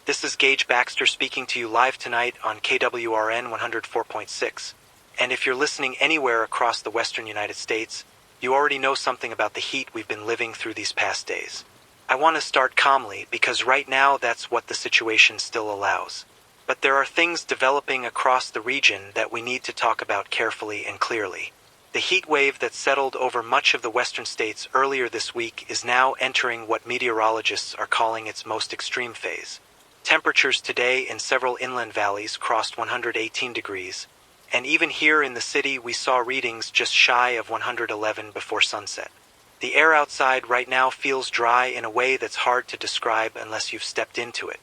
This is Gage Baxter speaking to you live tonight on KWRN 104.6. And if you're listening anywhere across the western United States, you already know something about the heat we've been living through these past days. I want to start calmly because right now that's what the situation still allows. But there are things developing across the region that we need to talk about carefully and clearly. The heat wave that settled over much of the western states earlier this week is now entering what meteorologists are calling its most extreme phase. Temperatures today in several inland valleys crossed 118 degrees, and even here in the city we saw readings just shy of 111 before sunset. The air outside right now feels dry in a way that's hard to describe unless you've stepped into it.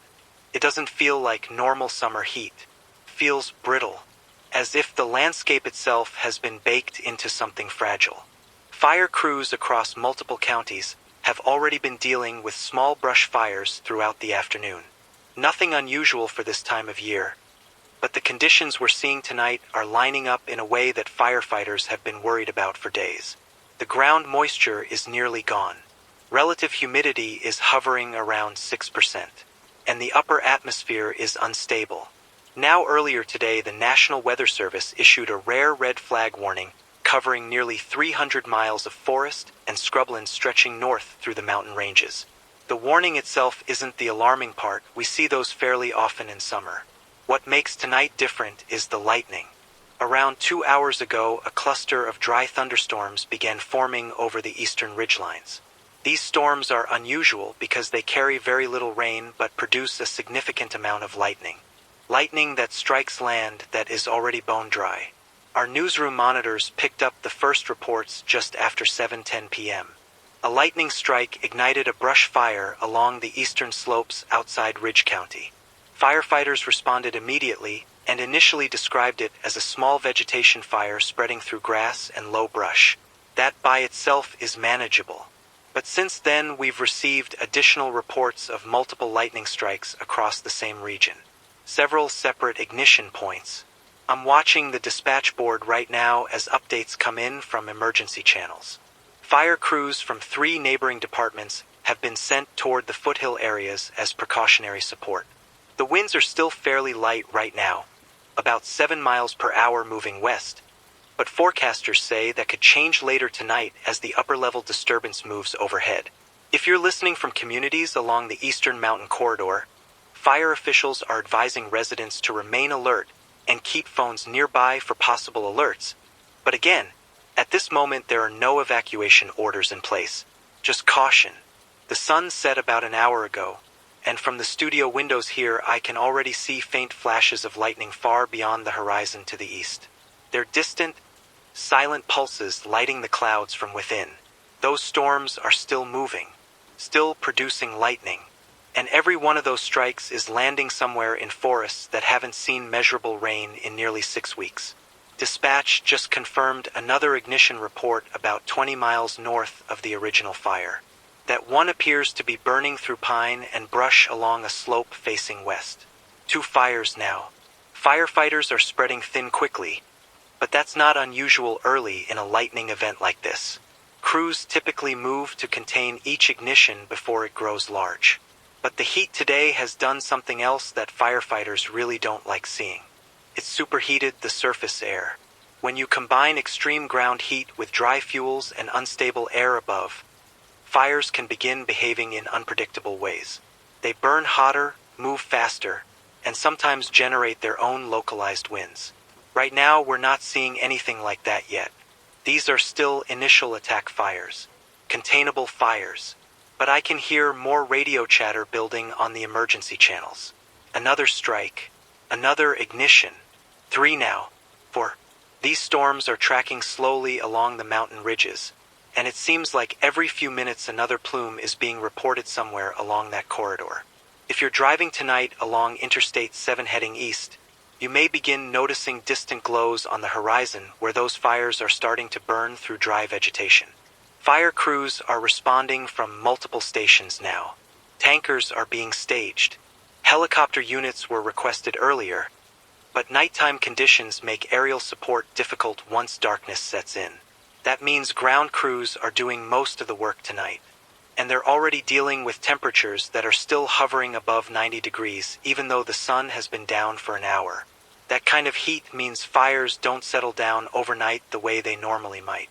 It doesn't feel like normal summer heat. It feels brittle, as if the landscape itself has been baked into something fragile. Fire crews across multiple counties have already been dealing with small brush fires throughout the afternoon. Nothing unusual for this time of year, but the conditions we're seeing tonight are lining up in a way that firefighters have been worried about for days. The ground moisture is nearly gone. Relative humidity is hovering around 6%, and the upper atmosphere is unstable. Now earlier today, the National Weather Service issued a rare red flag warning covering nearly 300 miles of forest and scrubland stretching north through the mountain ranges. The warning itself isn't the alarming part. We see those fairly often in summer. What makes tonight different is the lightning. Around 2 hours ago, a cluster of dry thunderstorms began forming over the eastern ridgelines. These storms are unusual because they carry very little rain but produce a significant amount of lightning. Lightning that strikes land that is already bone dry. Our newsroom monitors picked up the first reports just after 7:10 p.m. A lightning strike ignited a brush fire along the eastern slopes outside Ridge County. Firefighters responded immediately and initially described it as a small vegetation fire spreading through grass and low brush. That by itself is manageable. But since then we've received additional reports of multiple lightning strikes across the same region. Several separate ignition points. I'm watching the dispatch board right now as updates come in from emergency channels. Fire crews from 3 neighboring departments have been sent toward the foothill areas as precautionary support. The winds are still fairly light right now, about 7 miles per hour moving west, but forecasters say that could change later tonight as the upper-level disturbance moves overhead. If you're listening from communities along the eastern mountain corridor, fire officials are advising residents to remain alert and keep phones nearby for possible alerts. But again, at this moment there are no evacuation orders in place, just caution. The sun set about an hour ago, and from the studio windows here I can already see faint flashes of lightning far beyond the horizon to the east. They're distant, silent pulses lighting the clouds from within. Those storms are still moving, still producing lightning. And every one of those strikes is landing somewhere in forests that haven't seen measurable rain in nearly 6 weeks. Dispatch just confirmed another ignition report about 20 miles north of the original fire. That one appears to be burning through pine and brush along a slope facing west. 2 fires now. Firefighters are spreading thin quickly, but that's not unusual early in a lightning event like this. Crews typically move to contain each ignition before it grows large. But the heat today has done something else that firefighters really don't like seeing. It's superheated the surface air. When you combine extreme ground heat with dry fuels and unstable air above, fires can begin behaving in unpredictable ways. They burn hotter, move faster, and sometimes generate their own localized winds. Right now, we're not seeing anything like that yet. These are still initial attack fires, containable fires. But I can hear more radio chatter building on the emergency channels. Another strike, another ignition, 3 now, 4. These storms are tracking slowly along the mountain ridges, and it seems like every few minutes another plume is being reported somewhere along that corridor. If you're driving tonight along Interstate 7 heading east, you may begin noticing distant glows on the horizon where those fires are starting to burn through dry vegetation. Fire crews are responding from multiple stations now. Tankers are being staged. Helicopter units were requested earlier, but nighttime conditions make aerial support difficult once darkness sets in. That means ground crews are doing most of the work tonight. and they're already dealing with temperatures that are still hovering above 90 degrees, even though the sun has been down for an hour. That kind of heat means fires don't settle down overnight the way they normally might.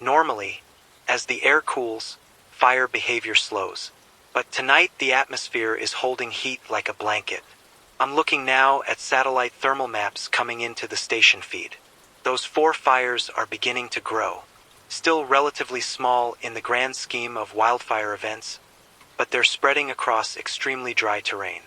Normally, as the air cools, fire behavior slows. But tonight the atmosphere is holding heat like a blanket. I'm looking now at satellite thermal maps coming into the station feed. Those 4 fires are beginning to grow. Still relatively small in the grand scheme of wildfire events, but they're spreading across extremely dry terrain.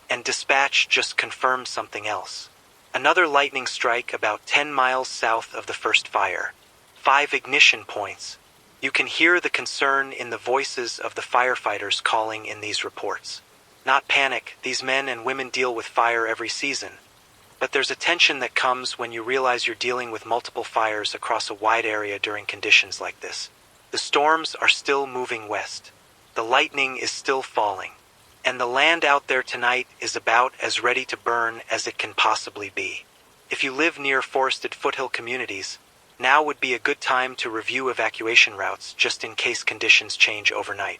And dispatch just confirmed something else. Another lightning strike about 10 miles south of the first fire. 5 ignition points. You can hear the concern in the voices of the firefighters calling in these reports. Not panic, these men and women deal with fire every season. But there's a tension that comes when you realize you're dealing with multiple fires across a wide area during conditions like this. The storms are still moving west. The lightning is still falling. And the land out there tonight is about as ready to burn as it can possibly be. If you live near forested foothill communities, now would be a good time to review evacuation routes just in case conditions change overnight.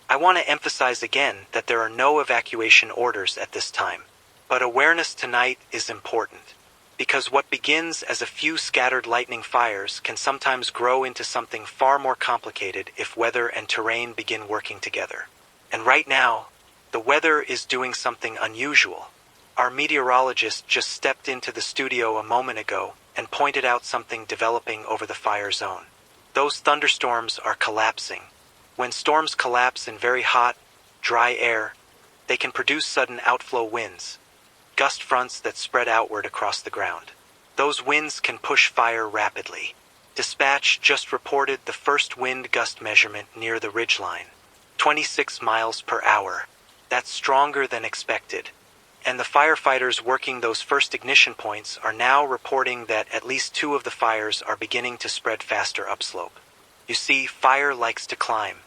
I want to emphasize again that there are no evacuation orders at this time. But awareness tonight is important, because what begins as a few scattered lightning fires can sometimes grow into something far more complicated if weather and terrain begin working together. And right now, the weather is doing something unusual. Our meteorologist just stepped into the studio a moment ago and pointed out something developing over the fire zone. Those thunderstorms are collapsing. When storms collapse in very hot, dry air, they can produce sudden outflow winds. Gust fronts that spread outward across the ground. Those winds can push fire rapidly. Dispatch just reported the first wind gust measurement near the ridgeline. 26 miles per hour. That's stronger than expected. And the firefighters working those first ignition points are now reporting that at least 2 of the fires are beginning to spread faster upslope. You see, fire likes to climb.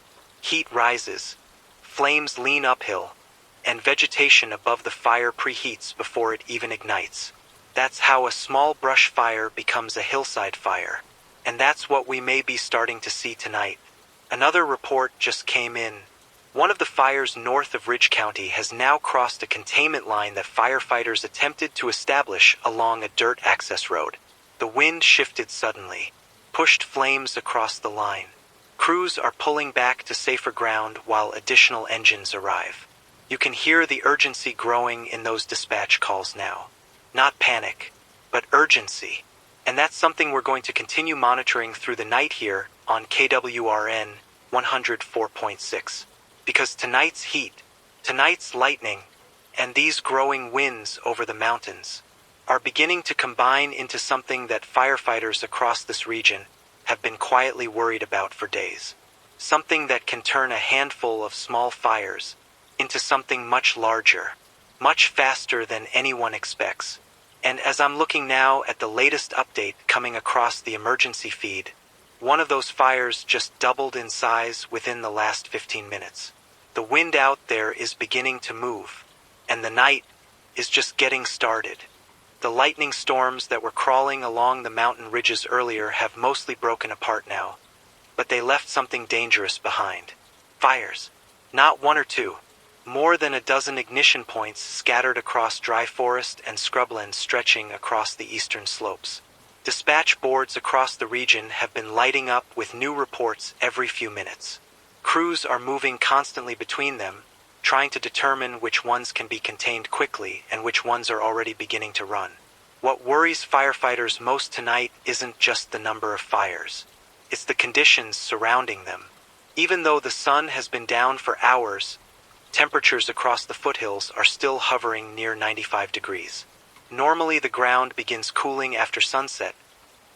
Heat rises. Flames lean uphill. And vegetation above the fire preheats before it even ignites. That's how a small brush fire becomes a hillside fire. And that's what we may be starting to see tonight. Another report just came in. One of the fires north of Ridge County has now crossed a containment line that firefighters attempted to establish along a dirt access road. The wind shifted suddenly, pushed flames across the line. Crews are pulling back to safer ground while additional engines arrive. You can hear the urgency growing in those dispatch calls now. Not panic, but urgency. And that's something we're going to continue monitoring through the night here on KWRN 104.6. Because tonight's heat, tonight's lightning, and these growing winds over the mountains are beginning to combine into something that firefighters across this region have been quietly worried about for days. Something that can turn a handful of small fires into something much larger, much faster than anyone expects. And as I'm looking now at the latest update coming across the emergency feed, one of those fires just doubled in size within the last 15 minutes. The wind out there is beginning to move, and the night is just getting started. The lightning storms that were crawling along the mountain ridges earlier have mostly broken apart now, but they left something dangerous behind. Fires. Not 1 or 2. More than a dozen ignition points scattered across dry forest and scrubland stretching across the eastern slopes. Dispatch boards across the region have been lighting up with new reports every few minutes. Crews are moving constantly between them, trying to determine which ones can be contained quickly and which ones are already beginning to run. What worries firefighters most tonight isn't just the number of fires. It's the conditions surrounding them. Even though the sun has been down for hours, temperatures across the foothills are still hovering near 95 degrees. Normally the ground begins cooling after sunset,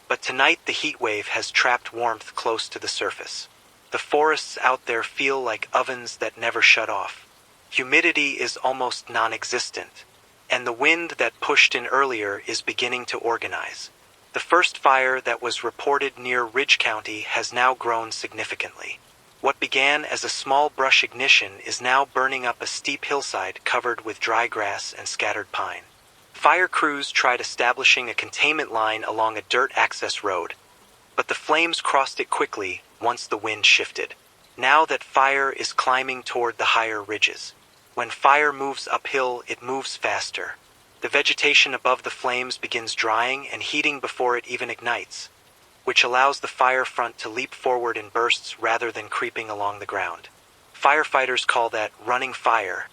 but tonight the heat wave has trapped warmth close to the surface. The forests out there feel like ovens that never shut off. Humidity is almost non-existent, and the wind that pushed in earlier is beginning to organize. The first fire that was reported near Ridge County has now grown significantly. What began as a small brush ignition is now burning up a steep hillside covered with dry grass and scattered pine. Fire crews tried establishing a containment line along a dirt access road, but the flames crossed it quickly once the wind shifted. now that fire is climbing toward the higher ridges. When fire moves uphill, it moves faster. The vegetation above the flames begins drying and heating before it even ignites, which allows the fire front to leap forward in bursts rather than creeping along the ground. Firefighters call that running fire,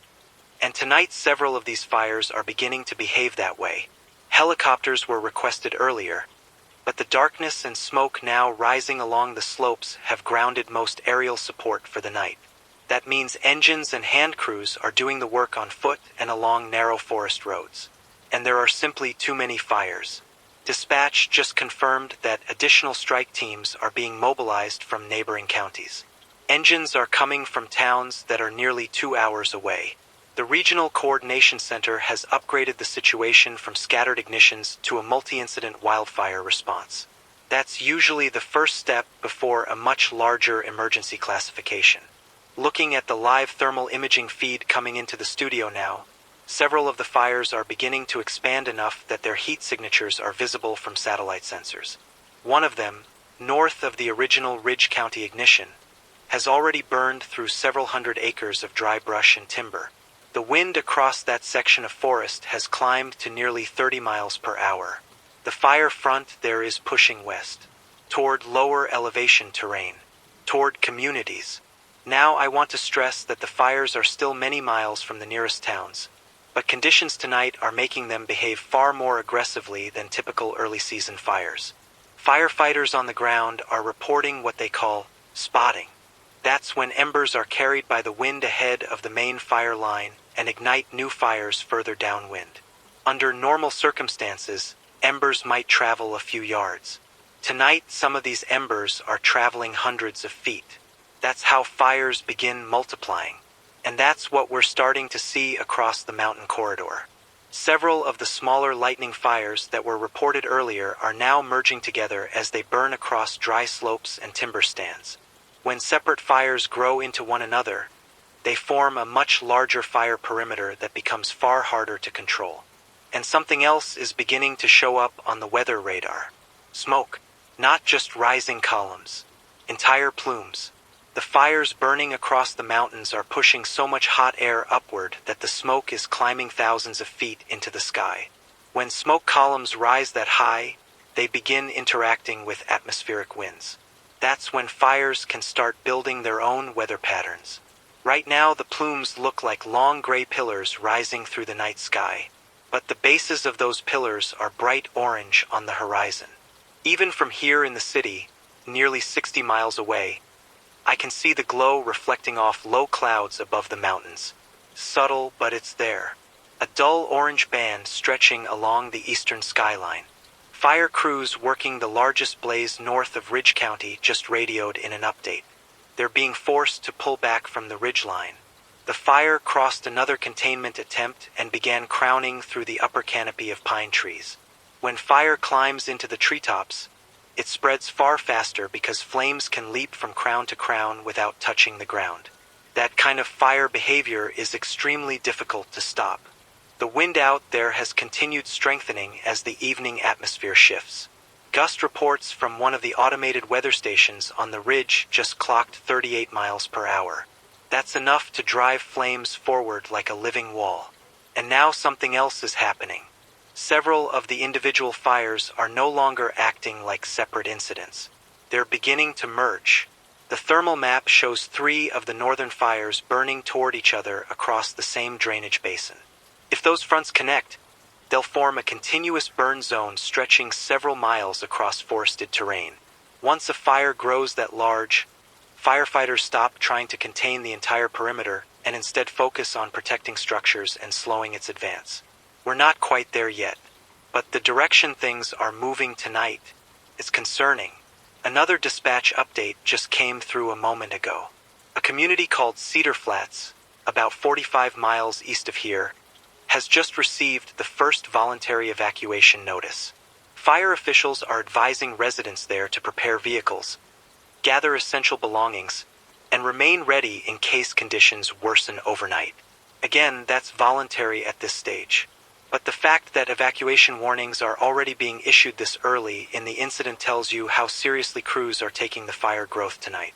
and tonight several of these fires are beginning to behave that way. Helicopters were requested earlier, but the darkness and smoke now rising along the slopes have grounded most aerial support for the night. That means engines and hand crews are doing the work on foot and along narrow forest roads. And there are simply too many fires. Dispatch just confirmed that additional strike teams are being mobilized from neighboring counties. Engines are coming from towns that are nearly 2 hours away. The Regional Coordination Center has upgraded the situation from scattered ignitions to a multi-incident wildfire response. That's usually the first step before a much larger emergency classification. Looking at the live thermal imaging feed coming into the studio now, several of the fires are beginning to expand enough that their heat signatures are visible from satellite sensors. One of them, north of the original Ridge County ignition, has already burned through several hundred acres of dry brush and timber. The wind across that section of forest has climbed to nearly 30 miles per hour. The fire front there is pushing west, toward lower elevation terrain, toward communities. Now I want to stress that the fires are still many miles from the nearest towns, but conditions tonight are making them behave far more aggressively than typical early season fires. Firefighters on the ground are reporting what they call spotting. That's when embers are carried by the wind ahead of the main fire line and ignite new fires further downwind. Under normal circumstances, embers might travel a few yards. Tonight, some of these embers are traveling hundreds of feet. That's how fires begin multiplying. And that's what we're starting to see across the mountain corridor. Several of the smaller lightning fires that were reported earlier are now merging together as they burn across dry slopes and timber stands. When separate fires grow into one another, they form a much larger fire perimeter that becomes far harder to control. And something else is beginning to show up on the weather radar. Smoke, not just rising columns, entire plumes. The fires burning across the mountains are pushing so much hot air upward that the smoke is climbing thousands of feet into the sky. When smoke columns rise that high, they begin interacting with atmospheric winds. That's when fires can start building their own weather patterns. Right now, the plumes look like long gray pillars rising through the night sky, but the bases of those pillars are bright orange on the horizon. Even from here in the city, nearly 60 miles away, I can see the glow reflecting off low clouds above the mountains. Subtle, but it's there. A dull orange band stretching along the eastern skyline. Fire crews working the largest blaze north of Ridge County just radioed in an update. They're being forced to pull back from the ridgeline. The fire crossed another containment attempt and began crowning through the upper canopy of pine trees. When fire climbs into the treetops, it spreads far faster because flames can leap from crown to crown without touching the ground. That kind of fire behavior is extremely difficult to stop. The wind out there has continued strengthening as the evening atmosphere shifts. Gust reports from one of the automated weather stations on the ridge just clocked 38 miles per hour. That's enough to drive flames forward like a living wall. And now something else is happening. Several of the individual fires are no longer acting like separate incidents. They're beginning to merge. The thermal map shows 3 of the northern fires burning toward each other across the same drainage basin. If those fronts connect, they'll form a continuous burn zone stretching several miles across forested terrain. Once a fire grows that large, firefighters stop trying to contain the entire perimeter and instead focus on protecting structures and slowing its advance. We're not quite there yet, but the direction things are moving tonight is concerning. Another dispatch update just came through a moment ago. A community called Cedar Flats, about 45 miles east of here, has just received the first voluntary evacuation notice. Fire officials are advising residents there to prepare vehicles, gather essential belongings, and remain ready in case conditions worsen overnight. Again, that's voluntary at this stage. But the fact that evacuation warnings are already being issued this early in the incident tells you how seriously crews are taking the fire growth tonight.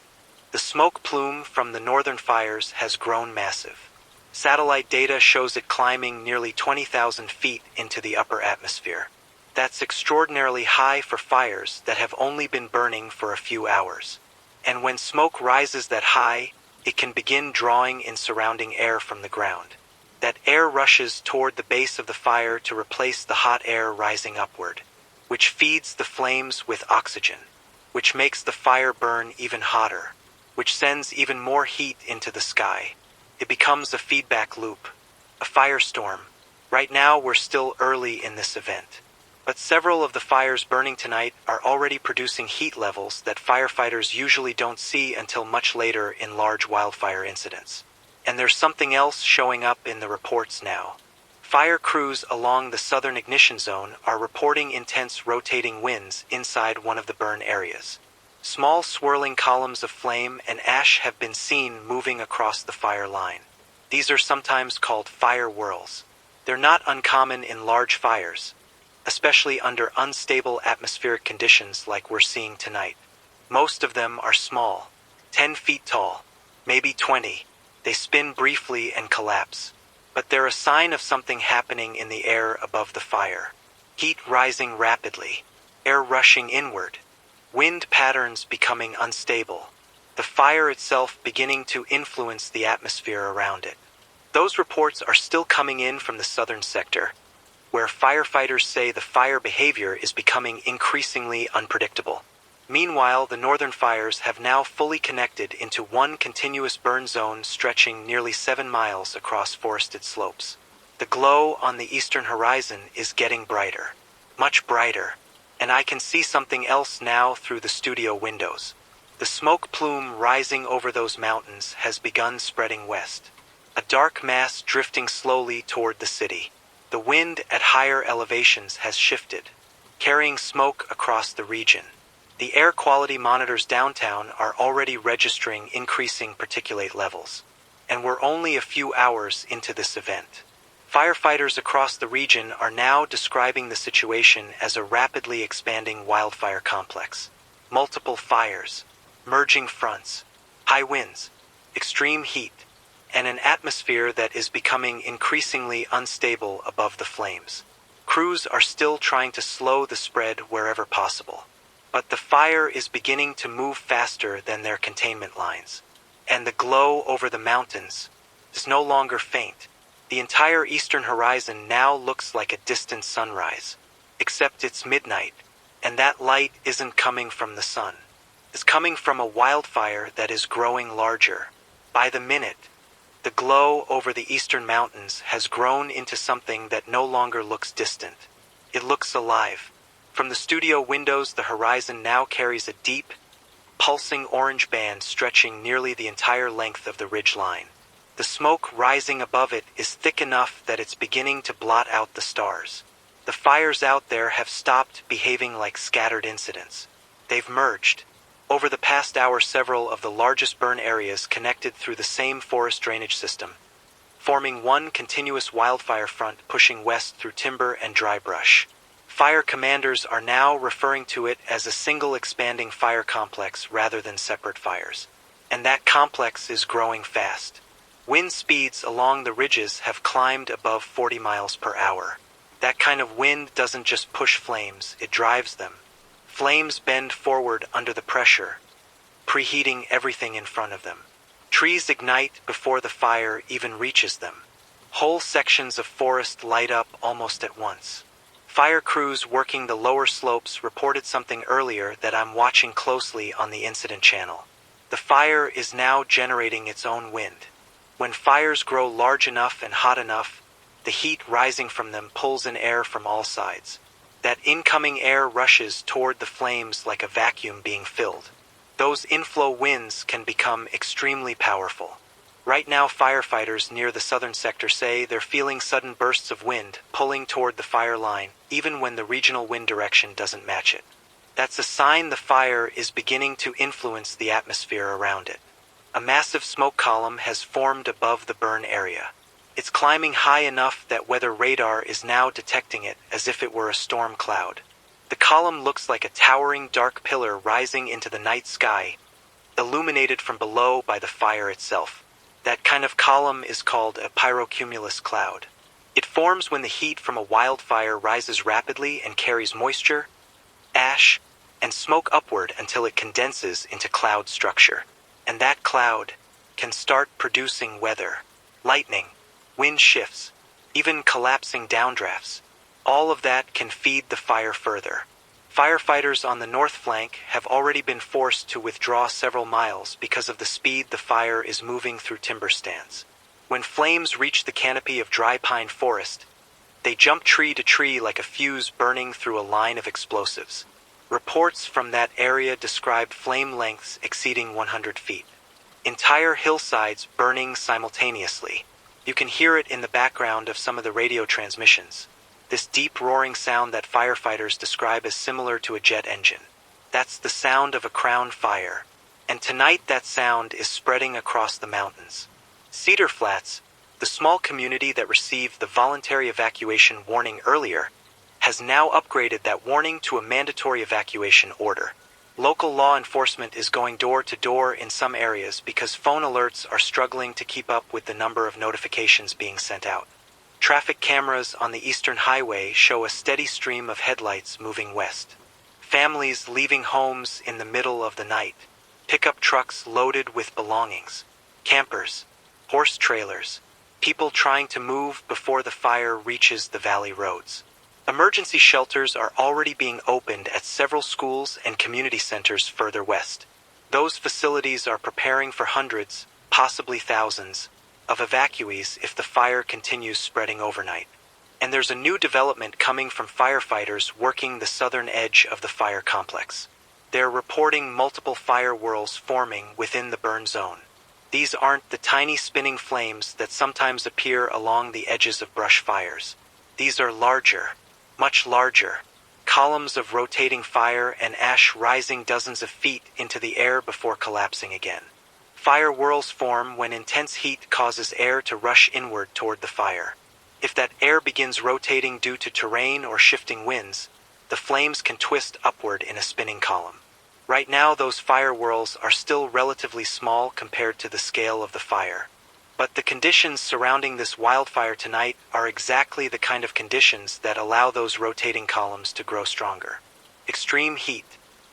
The smoke plume from the northern fires has grown massive. Satellite data shows it climbing nearly 20,000 feet into the upper atmosphere. That's extraordinarily high for fires that have only been burning for a few hours. And when smoke rises that high, it can begin drawing in surrounding air from the ground. That air rushes toward the base of the fire to replace the hot air rising upward, which feeds the flames with oxygen, which makes the fire burn even hotter, which sends even more heat into the sky. It becomes a feedback loop, a firestorm. Right now we're still early in this event, but several of the fires burning tonight are already producing heat levels that firefighters usually don't see until much later in large wildfire incidents. And there's something else showing up in the reports now. Fire crews along the southern ignition zone are reporting intense rotating winds inside one of the burn areas. Small swirling columns of flame and ash have been seen moving across the fire line. These are sometimes called fire whirls. They're not uncommon in large fires, especially under unstable atmospheric conditions like we're seeing tonight. Most of them are small, 10 feet tall, maybe 20. They spin briefly and collapse. But they're a sign of something happening in the air above the fire. Heat rising rapidly, air rushing inward, wind patterns becoming unstable, the fire itself beginning to influence the atmosphere around it. Those reports are still coming in from the southern sector, where firefighters say the fire behavior is becoming increasingly unpredictable. Meanwhile, the northern fires have now fully connected into one continuous burn zone stretching nearly 7 miles across forested slopes. The glow on the eastern horizon is getting brighter, much brighter, and I can see something else now through the studio windows. The smoke plume rising over those mountains has begun spreading west, a dark mass drifting slowly toward the city. The wind at higher elevations has shifted, carrying smoke across the region. The air quality monitors downtown are already registering increasing particulate levels, and we're only a few hours into this event. Firefighters across the region are now describing the situation as a rapidly expanding wildfire complex. Multiple fires, merging fronts, high winds, extreme heat, and an atmosphere that is becoming increasingly unstable above the flames. Crews are still trying to slow the spread wherever possible. But the fire is beginning to move faster than their containment lines, and the glow over the mountains is no longer faint. The entire eastern horizon now looks like a distant sunrise, except it's midnight, and that light isn't coming from the sun. It's coming from a wildfire that is growing larger. By the minute, the glow over the eastern mountains has grown into something that no longer looks distant. It looks alive. From the studio windows, the horizon now carries a deep, pulsing orange band stretching nearly the entire length of the ridge line. The smoke rising above it is thick enough that it's beginning to blot out the stars. The fires out there have stopped behaving like scattered incidents. They've merged. Over the past hour, several of the largest burn areas connected through the same forest drainage system, forming one continuous wildfire front pushing west through timber and dry brush. Fire commanders are now referring to it as a single expanding fire complex rather than separate fires. And that complex is growing fast. Wind speeds along the ridges have climbed above 40 miles per hour. That kind of wind doesn't just push flames, it drives them. Flames bend forward under the pressure, preheating everything in front of them. Trees ignite before the fire even reaches them. Whole sections of forest light up almost at once. Fire crews working the lower slopes reported something earlier that I'm watching closely on the incident channel. The fire is now generating its own wind. When fires grow large enough and hot enough, the heat rising from them pulls in air from all sides. That incoming air rushes toward the flames like a vacuum being filled. Those inflow winds can become extremely powerful. Right now, firefighters near the southern sector say they're feeling sudden bursts of wind pulling toward the fire line, even when the regional wind direction doesn't match it. That's a sign the fire is beginning to influence the atmosphere around it. A massive smoke column has formed above the burn area. It's climbing high enough that weather radar is now detecting it as if it were a storm cloud. The column looks like a towering dark pillar rising into the night sky, illuminated from below by the fire itself. That kind of column is called a pyrocumulus cloud. It forms when the heat from a wildfire rises rapidly and carries moisture, ash, and smoke upward until it condenses into cloud structure. And that cloud can start producing weather, lightning, wind shifts, even collapsing downdrafts. All of that can feed the fire further. Firefighters on the north flank have already been forced to withdraw several miles because of the speed the fire is moving through timber stands. When flames reach the canopy of dry pine forest, they jump tree to tree like a fuse burning through a line of explosives. Reports from that area described flame lengths exceeding 100 feet. Entire hillsides burning simultaneously. You can hear it in the background of some of the radio transmissions. This deep roaring sound that firefighters describe as similar to a jet engine. That's the sound of a crown fire. And tonight that sound is spreading across the mountains. Cedar Flats, the small community that received the voluntary evacuation warning earlier, has now upgraded that warning to a mandatory evacuation order. Local law enforcement is going door to door in some areas because phone alerts are struggling to keep up with the number of notifications being sent out. Traffic cameras on the eastern highway show a steady stream of headlights moving west. Families leaving homes in the middle of the night. Pickup trucks loaded with belongings. Campers, horse trailers, people trying to move before the fire reaches the valley roads. Emergency shelters are already being opened at several schools and community centers further west. Those facilities are preparing for hundreds, possibly thousands, of evacuees if the fire continues spreading overnight. And there's a new development coming from firefighters working the southern edge of the fire complex. They're reporting multiple fire whirls forming within the burn zone. These aren't the tiny spinning flames that sometimes appear along the edges of brush fires. These are larger, much larger, columns of rotating fire and ash rising dozens of feet into the air before collapsing again. Fire whirls form when intense heat causes air to rush inward toward the fire. If that air begins rotating due to terrain or shifting winds, the flames can twist upward in a spinning column. Right now, those fire whirls are still relatively small compared to the scale of the fire. But the conditions surrounding this wildfire tonight are exactly the kind of conditions that allow those rotating columns to grow stronger. Extreme heat,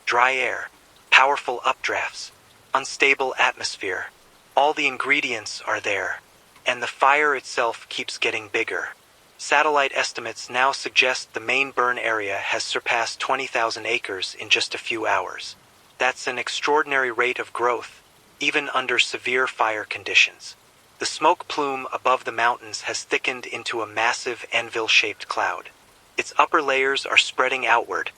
dry air, powerful updrafts, unstable atmosphere. All the ingredients are there, and the fire itself keeps getting bigger. Satellite estimates now suggest the main burn area has surpassed 20,000 acres in just a few hours. That's an extraordinary rate of growth, even under severe fire conditions. The smoke plume above the mountains has thickened into a massive anvil-shaped cloud. Its upper layers are spreading outward,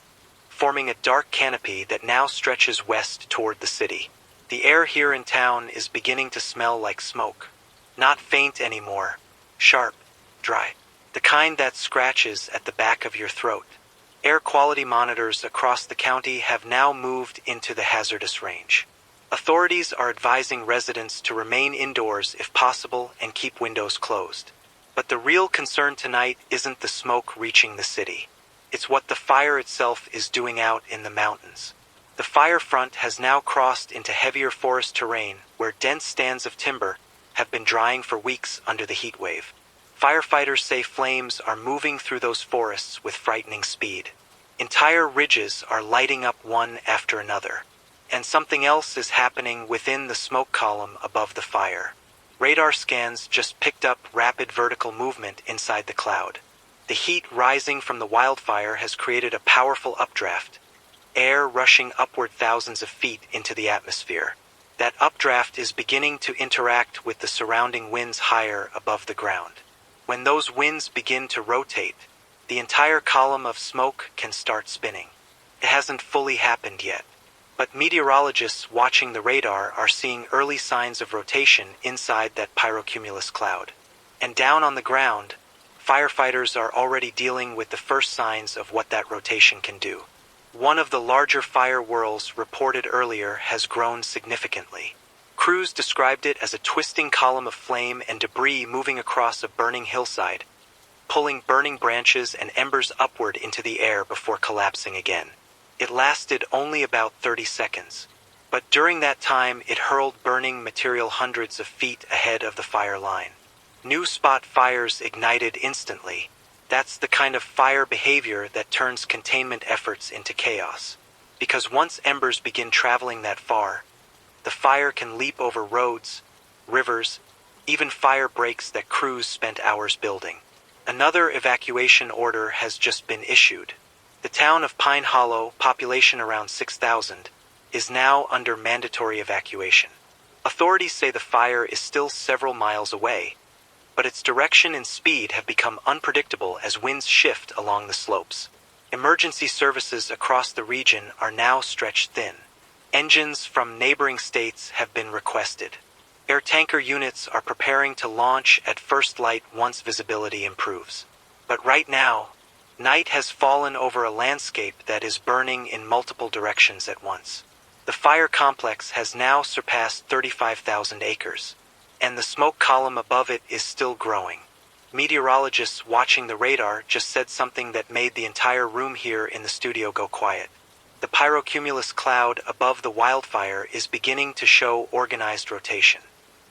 forming a dark canopy that now stretches west toward the city. The air here in town is beginning to smell like smoke. Not faint anymore, sharp, dry. The kind that scratches at the back of your throat. Air quality monitors across the county have now moved into the hazardous range. Authorities are advising residents to remain indoors if possible and keep windows closed. But the real concern tonight isn't the smoke reaching the city. It's what the fire itself is doing out in the mountains. The fire front has now crossed into heavier forest terrain where dense stands of timber have been drying for weeks under the heat wave. Firefighters say flames are moving through those forests with frightening speed. Entire ridges are lighting up one after another. And something else is happening within the smoke column above the fire. Radar scans just picked up rapid vertical movement inside the cloud. The heat rising from the wildfire has created a powerful updraft, air rushing upward thousands of feet into the atmosphere. That updraft is beginning to interact with the surrounding winds higher above the ground. When those winds begin to rotate, the entire column of smoke can start spinning. It hasn't fully happened yet. But meteorologists watching the radar are seeing early signs of rotation inside that pyrocumulus cloud. And down on the ground, firefighters are already dealing with the first signs of what that rotation can do. One of the larger fire whirls reported earlier has grown significantly. Crews described it as a twisting column of flame and debris moving across a burning hillside, pulling burning branches and embers upward into the air before collapsing again. It lasted only about 30 seconds. But during that time, it hurled burning material hundreds of feet ahead of the fire line. New spot fires ignited instantly. That's the kind of fire behavior that turns containment efforts into chaos. Because once embers begin traveling that far, the fire can leap over roads, rivers, even fire breaks that crews spent hours building. Another evacuation order has just been issued. The town of Pine Hollow, population around 6,000, is now under mandatory evacuation. Authorities say the fire is still several miles away, but its direction and speed have become unpredictable as winds shift along the slopes. Emergency services across the region are now stretched thin. Engines from neighboring states have been requested. Air tanker units are preparing to launch at first light once visibility improves. But right now, night has fallen over a landscape that is burning in multiple directions at once. The fire complex has now surpassed 35,000 acres, and the smoke column above it is still growing. Meteorologists watching the radar just said something that made the entire room here in the studio go quiet. The pyrocumulus cloud above the wildfire is beginning to show organized rotation.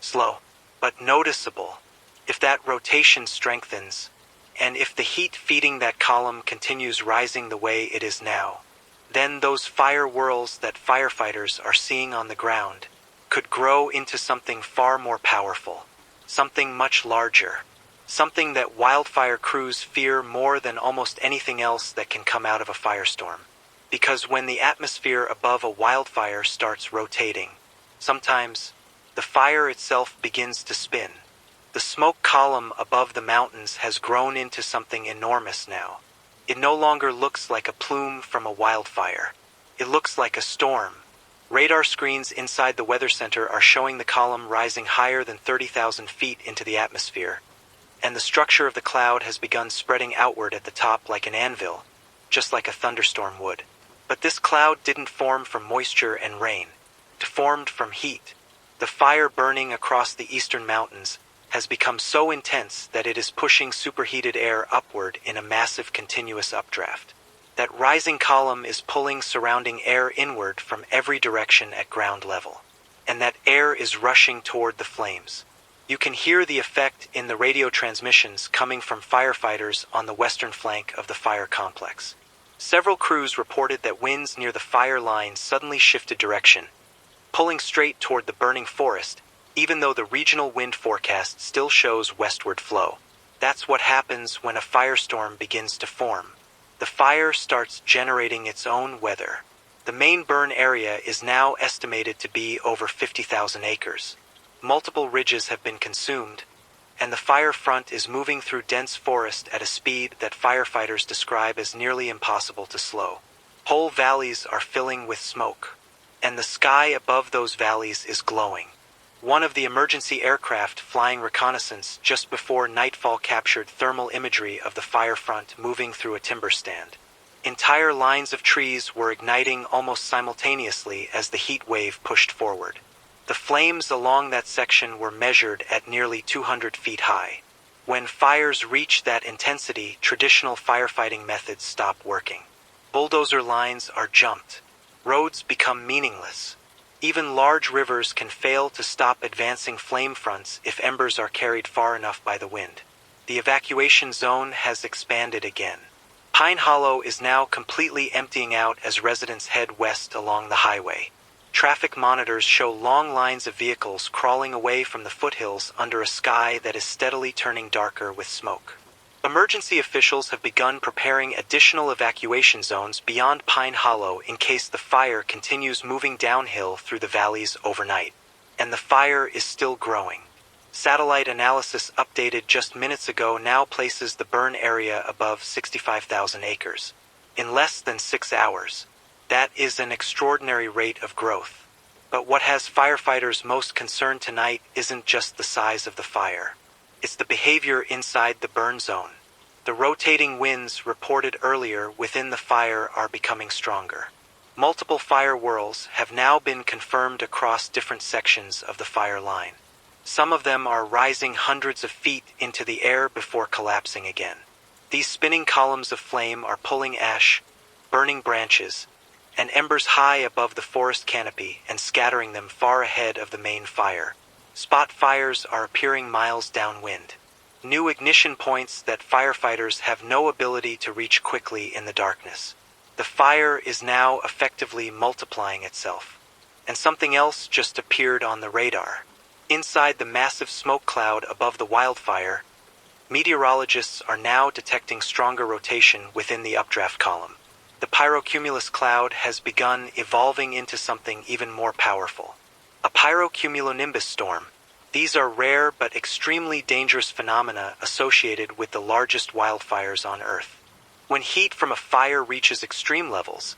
Slow, but noticeable. If that rotation strengthens, and if the heat feeding that column continues rising the way it is now, then those fire whirls that firefighters are seeing on the ground could grow into something far more powerful, something much larger, something that wildfire crews fear more than almost anything else that can come out of a firestorm. Because when the atmosphere above a wildfire starts rotating, sometimes the fire itself begins to spin. The smoke column above the mountains has grown into something enormous now. It no longer looks like a plume from a wildfire. It looks like a storm. Radar screens inside the weather center are showing the column rising higher than 30,000 feet into the atmosphere, and the structure of the cloud has begun spreading outward at the top like an anvil, just like a thunderstorm would. But this cloud didn't form from moisture and rain. It formed from heat. The fire burning across the eastern mountains has become so intense that it is pushing superheated air upward in a massive continuous updraft. That rising column is pulling surrounding air inward from every direction at ground level, and that air is rushing toward the flames. You can hear the effect in the radio transmissions coming from firefighters on the western flank of the fire complex. Several crews reported that winds near the fire line suddenly shifted direction, pulling straight toward the burning forest, even though the regional wind forecast still shows westward flow. That's what happens when a firestorm begins to form. The fire starts generating its own weather. The main burn area is now estimated to be over 50,000 acres. Multiple ridges have been consumed, and the fire front is moving through dense forest at a speed that firefighters describe as nearly impossible to slow. Whole valleys are filling with smoke, and the sky above those valleys is glowing. One of the emergency aircraft flying reconnaissance just before nightfall captured thermal imagery of the fire front moving through a timber stand. Entire lines of trees were igniting almost simultaneously as the heat wave pushed forward. The flames along that section were measured at nearly 200 feet high. When fires reach that intensity, traditional firefighting methods stop working. Bulldozer lines are jumped. Roads become meaningless. Even large rivers can fail to stop advancing flame fronts if embers are carried far enough by the wind. The evacuation zone has expanded again. Pine Hollow is now completely emptying out as residents head west along the highway. Traffic monitors show long lines of vehicles crawling away from the foothills under a sky that is steadily turning darker with smoke. Emergency officials have begun preparing additional evacuation zones beyond Pine Hollow in case the fire continues moving downhill through the valleys overnight. And the fire is still growing. Satellite analysis updated just minutes ago now places the burn area above 65,000 acres. In less than 6 hours. That is an extraordinary rate of growth. But what has firefighters most concerned tonight isn't just the size of the fire. It's the behavior inside the burn zone. The rotating winds reported earlier within the fire are becoming stronger. Multiple fire whirls have now been confirmed across different sections of the fire line. Some of them are rising hundreds of feet into the air before collapsing again. These spinning columns of flame are pulling ash, burning branches, and embers high above the forest canopy and scattering them far ahead of the main fire. Spot fires are appearing miles downwind. New ignition points that firefighters have no ability to reach quickly in the darkness. The fire is now effectively multiplying itself. And something else just appeared on the radar. Inside the massive smoke cloud above the wildfire, meteorologists are now detecting stronger rotation within the updraft column. The pyrocumulus cloud has begun evolving into something even more powerful. A pyrocumulonimbus storm. These are rare but extremely dangerous phenomena associated with the largest wildfires on Earth. When heat from a fire reaches extreme levels,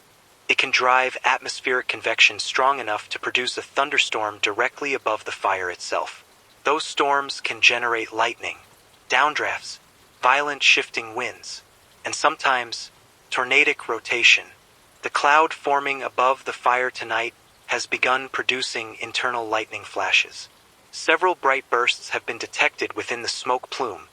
it can drive atmospheric convection strong enough to produce a thunderstorm directly above the fire itself. Those storms can generate lightning, downdrafts, violent shifting winds, and sometimes tornadic rotation. The cloud forming above the fire tonight has begun producing internal lightning flashes. Several bright bursts have been detected within the smoke plume,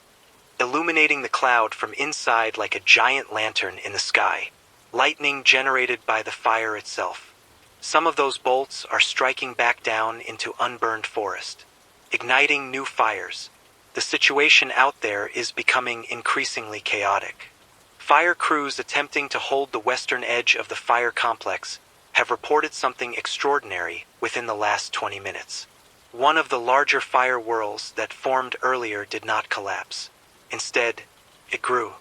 illuminating the cloud from inside like a giant lantern in the sky. Lightning generated by the fire itself. Some of those bolts are striking back down into unburned forest, igniting new fires. The situation out there is becoming increasingly chaotic. Fire crews attempting to hold the western edge of the fire complex have reported something extraordinary within the last 20 minutes. One of the larger fire whirls that formed earlier did not collapse. Instead, it grew.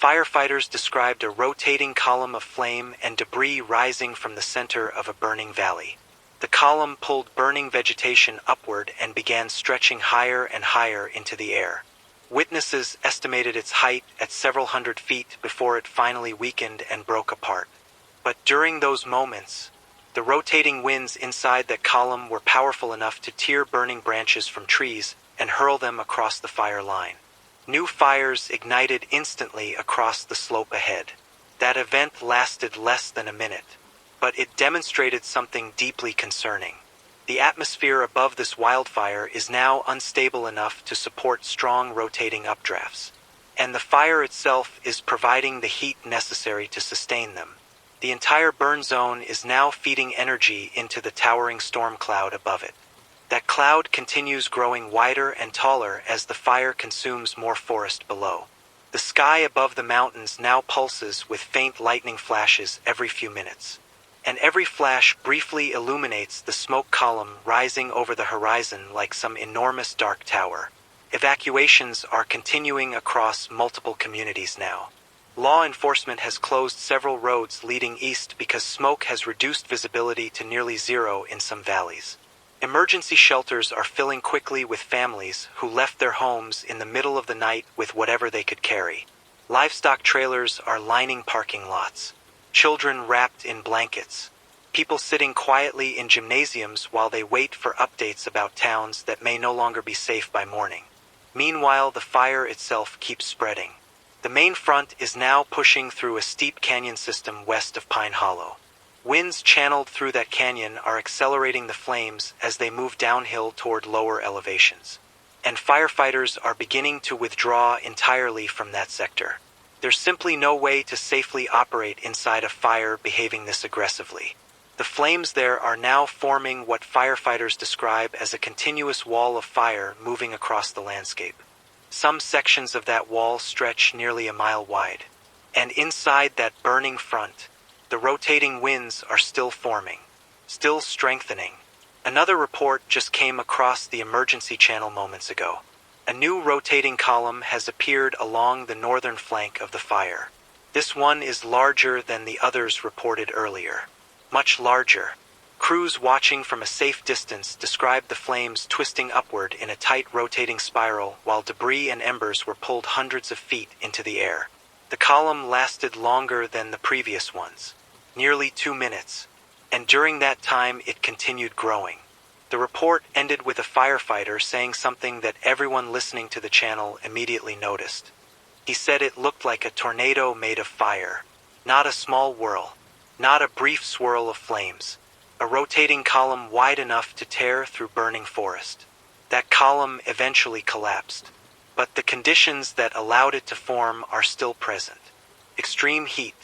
Firefighters described a rotating column of flame and debris rising from the center of a burning valley. The column pulled burning vegetation upward and began stretching higher and higher into the air. Witnesses estimated its height at several hundred feet before it finally weakened and broke apart. But during those moments, the rotating winds inside that column were powerful enough to tear burning branches from trees and hurl them across the fire line. New fires ignited instantly across the slope ahead. That event lasted less than a minute, but it demonstrated something deeply concerning. The atmosphere above this wildfire is now unstable enough to support strong rotating updrafts, and the fire itself is providing the heat necessary to sustain them. The entire burn zone is now feeding energy into the towering storm cloud above it. That cloud continues growing wider and taller as the fire consumes more forest below. The sky above the mountains now pulses with faint lightning flashes every few minutes, and every flash briefly illuminates the smoke column rising over the horizon like some enormous dark tower. Evacuations are continuing across multiple communities now. Law enforcement has closed several roads leading east because smoke has reduced visibility to nearly zero in some valleys. Emergency shelters are filling quickly with families who left their homes in the middle of the night with whatever they could carry. Livestock trailers are lining parking lots. Children wrapped in blankets. People sitting quietly in gymnasiums while they wait for updates about towns that may no longer be safe by morning. Meanwhile, the fire itself keeps spreading. The main front is now pushing through a steep canyon system west of Pine Hollow. Winds channeled through that canyon are accelerating the flames as they move downhill toward lower elevations. And firefighters are beginning to withdraw entirely from that sector. There's simply no way to safely operate inside a fire behaving this aggressively. The flames there are now forming what firefighters describe as a continuous wall of fire moving across the landscape. Some sections of that wall stretch nearly a mile wide. And inside that burning front, the rotating winds are still forming, still strengthening. Another report just came across the emergency channel moments ago. A new rotating column has appeared along the northern flank of the fire. This one is larger than the others reported earlier. Much larger. Crews watching from a safe distance described the flames twisting upward in a tight rotating spiral while debris and embers were pulled hundreds of feet into the air. The column lasted longer than the previous ones, nearly 2 minutes, and during that time it continued growing. The report ended with a firefighter saying something that everyone listening to the channel immediately noticed. He said it looked like a tornado made of fire, not a small whirl, not a brief swirl of flames, a rotating column wide enough to tear through burning forest. That column eventually collapsed, but the conditions that allowed it to form are still present. Extreme heat,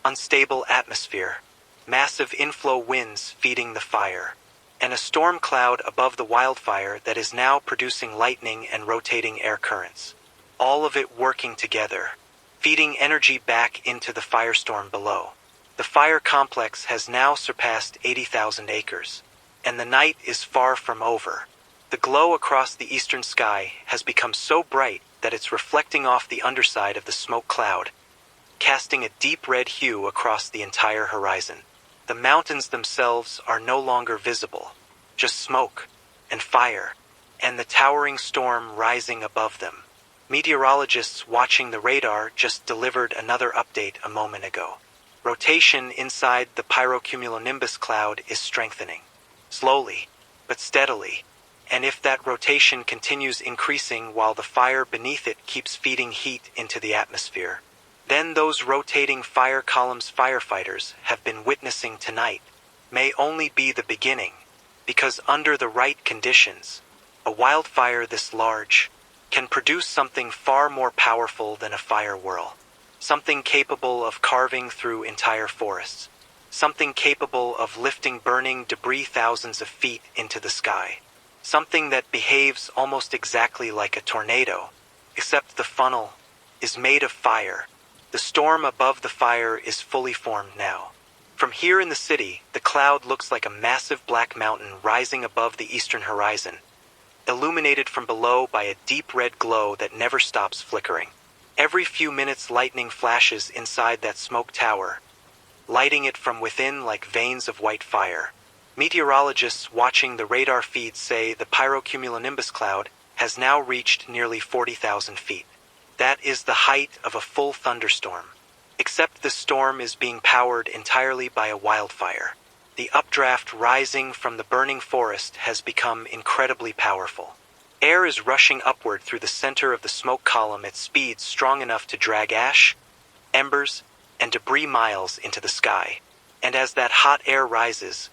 unstable atmosphere, massive inflow winds feeding the fire, and a storm cloud above the wildfire that is now producing lightning and rotating air currents. All of it working together, feeding energy back into the firestorm below. The fire complex has now surpassed 80,000 acres, and the night is far from over. The glow across the eastern sky has become so bright that it's reflecting off the underside of the smoke cloud, casting a deep red hue across the entire horizon. The mountains themselves are no longer visible, just smoke and fire, and the towering storm rising above them. Meteorologists watching the radar just delivered another update a moment ago. Rotation inside the pyrocumulonimbus cloud is strengthening, slowly but steadily, and if that rotation continues increasing while the fire beneath it keeps feeding heat into the atmosphere, then those rotating fire columns firefighters have been witnessing tonight may only be the beginning, because under the right conditions, a wildfire this large can produce something far more powerful than a fire whirl, something capable of carving through entire forests, something capable of lifting burning debris thousands of feet into the sky, something that behaves almost exactly like a tornado, except the funnel is made of fire. The storm above the fire is fully formed now. From here in the city, the cloud looks like a massive black mountain rising above the eastern horizon, illuminated from below by a deep red glow that never stops flickering. Every few minutes lightning flashes inside that smoke tower, lighting it from within like veins of white fire. Meteorologists watching the radar feed say the pyrocumulonimbus cloud has now reached nearly 40,000 feet. That is the height of a full thunderstorm, except the storm is being powered entirely by a wildfire. The updraft rising from the burning forest has become incredibly powerful. Air is rushing upward through the center of the smoke column at speeds strong enough to drag ash, embers, and debris miles into the sky. And as that hot air rises,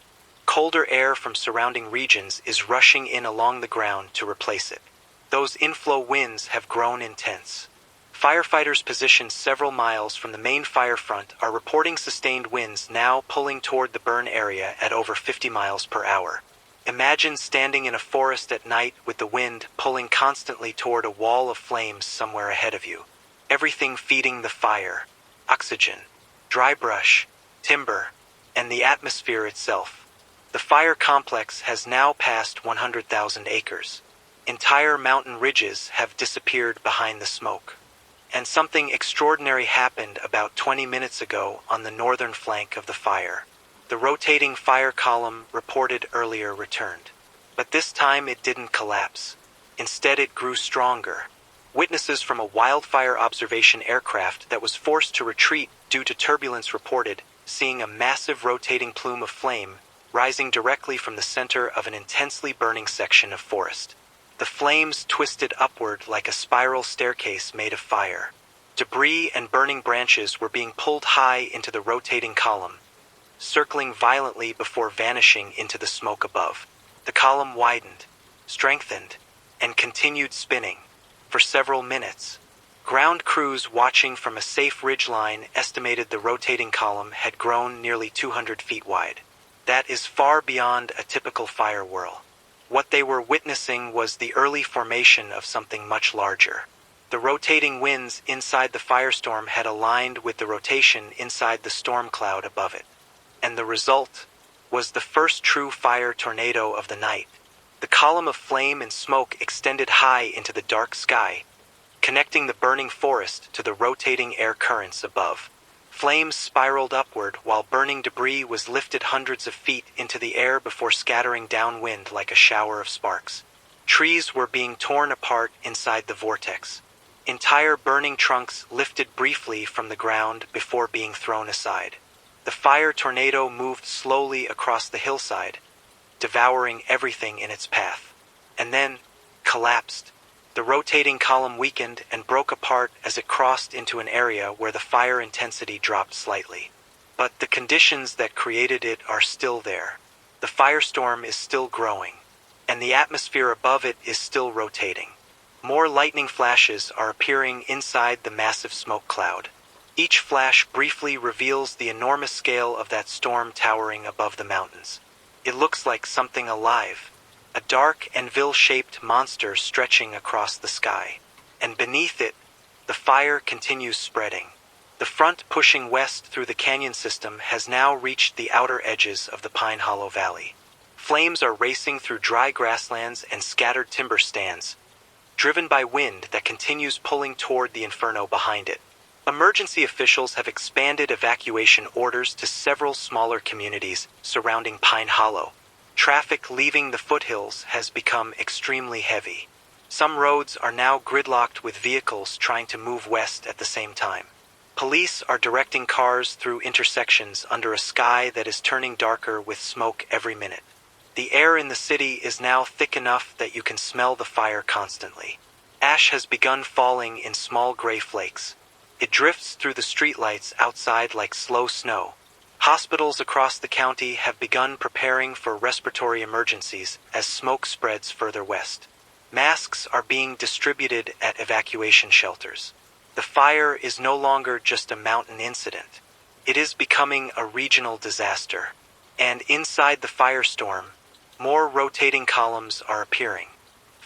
colder air from surrounding regions is rushing in along the ground to replace it. Those inflow winds have grown intense. Firefighters positioned several miles from the main fire front are reporting sustained winds now pulling toward the burn area at over 50 miles per hour. Imagine standing in a forest at night with the wind pulling constantly toward a wall of flames somewhere ahead of you. Everything feeding the fire: oxygen, dry brush, timber, and the atmosphere itself. The fire complex has now passed 100,000 acres. Entire mountain ridges have disappeared behind the smoke. And something extraordinary happened about 20 minutes ago on the northern flank of the fire. The rotating fire column reported earlier returned. But this time it didn't collapse. Instead, it grew stronger. Witnesses from a wildfire observation aircraft that was forced to retreat due to turbulence reported seeing a massive rotating plume of flame rising directly from the center of an intensely burning section of forest. The flames twisted upward like a spiral staircase made of fire. Debris and burning branches were being pulled high into the rotating column, circling violently before vanishing into the smoke above. The column widened, strengthened, and continued spinning for several minutes. Ground crews watching from a safe ridgeline estimated the rotating column had grown nearly 200 feet wide. That is far beyond a typical fire whirl. What they were witnessing was the early formation of something much larger. The rotating winds inside the firestorm had aligned with the rotation inside the storm cloud above it. And the result was the first true fire tornado of the night. The column of flame and smoke extended high into the dark sky, connecting the burning forest to the rotating air currents above. Flames spiraled upward while burning debris was lifted hundreds of feet into the air before scattering downwind like a shower of sparks. Trees were being torn apart inside the vortex. Entire burning trunks lifted briefly from the ground before being thrown aside. The fire tornado moved slowly across the hillside, devouring everything in its path, and then collapsed. The rotating column weakened and broke apart as it crossed into an area where the fire intensity dropped slightly. But the conditions that created it are still there. The firestorm is still growing, and the atmosphere above it is still rotating. More lightning flashes are appearing inside the massive smoke cloud. Each flash briefly reveals the enormous scale of that storm towering above the mountains. It looks like something alive, a dark anvil-shaped monster stretching across the sky. And beneath it, the fire continues spreading. The front pushing west through the canyon system has now reached the outer edges of the Pine Hollow Valley. Flames are racing through dry grasslands and scattered timber stands, driven by wind that continues pulling toward the inferno behind it. Emergency officials have expanded evacuation orders to several smaller communities surrounding Pine Hollow. Traffic leaving the foothills has become extremely heavy. Some roads are now gridlocked with vehicles trying to move west at the same time. Police are directing cars through intersections under a sky that is turning darker with smoke every minute. The air in the city is now thick enough that you can smell the fire constantly. Ash has begun falling in small gray flakes. It drifts through the streetlights outside like slow snow. Hospitals across the county have begun preparing for respiratory emergencies as smoke spreads further west. Masks are being distributed at evacuation shelters. The fire is no longer just a mountain incident. It is becoming a regional disaster. And inside the firestorm, more rotating columns are appearing.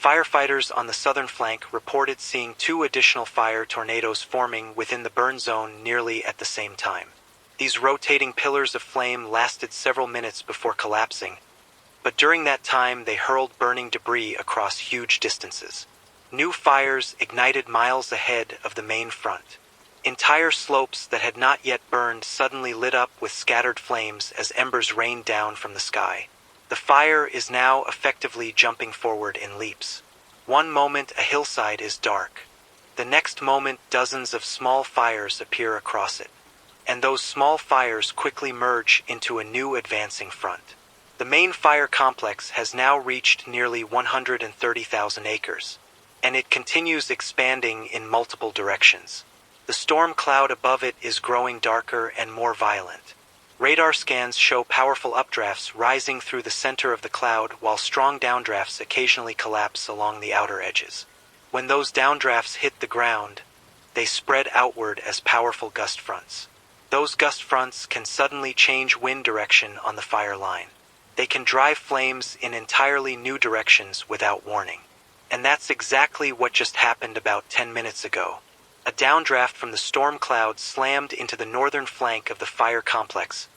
Firefighters on the southern flank reported seeing 2 additional fire tornadoes forming within the burn zone nearly at the same time. These rotating pillars of flame lasted several minutes before collapsing, but during that time they hurled burning debris across huge distances. New fires ignited miles ahead of the main front. Entire slopes that had not yet burned suddenly lit up with scattered flames as embers rained down from the sky. The fire is now effectively jumping forward in leaps. One moment a hillside is dark. The next moment dozens of small fires appear across it. And those small fires quickly merge into a new advancing front. The main fire complex has now reached nearly 130,000 acres, and it continues expanding in multiple directions. The storm cloud above it is growing darker and more violent. Radar scans show powerful updrafts rising through the center of the cloud while strong downdrafts occasionally collapse along the outer edges. When those downdrafts hit the ground, they spread outward as powerful gust fronts. Those gust fronts can suddenly change wind direction on the fire line. They can drive flames in entirely new directions without warning. And that's exactly what just happened about 10 minutes ago. A downdraft from the storm cloud slammed into the northern flank of the fire complex,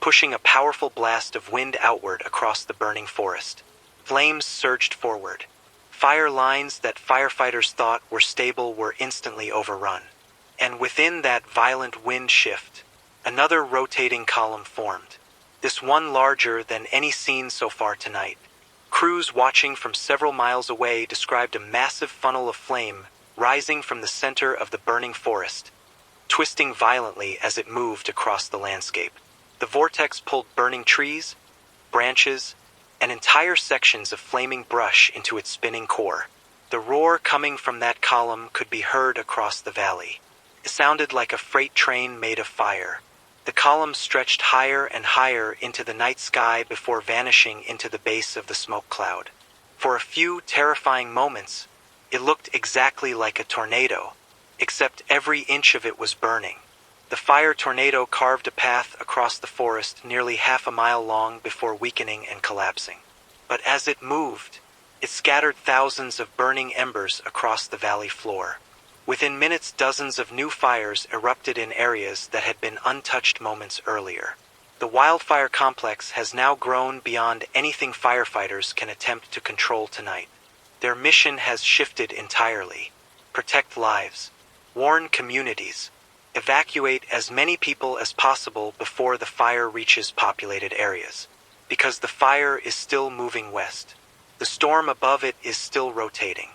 pushing a powerful blast of wind outward across the burning forest. Flames surged forward. Fire lines that firefighters thought were stable were instantly overrun. And within that violent wind shift, another rotating column formed. This one larger than any seen so far tonight. Crews watching from several miles away described a massive funnel of flame rising from the center of the burning forest, twisting violently as it moved across the landscape. The vortex pulled burning trees, branches, and entire sections of flaming brush into its spinning core. The roar coming from that column could be heard across the valley. It sounded like a freight train made of fire. The column stretched higher and higher into the night sky before vanishing into the base of the smoke cloud. For a few terrifying moments, it looked exactly like a tornado, except every inch of it was burning. The fire tornado carved a path across the forest nearly half a mile long before weakening and collapsing. But as it moved, it scattered thousands of burning embers across the valley floor. Within minutes, dozens of new fires erupted in areas that had been untouched moments earlier. The wildfire complex has now grown beyond anything firefighters can attempt to control tonight. Their mission has shifted entirely. Protect lives, warn communities, evacuate as many people as possible before the fire reaches populated areas. Because the fire is still moving west. The storm above it is still rotating.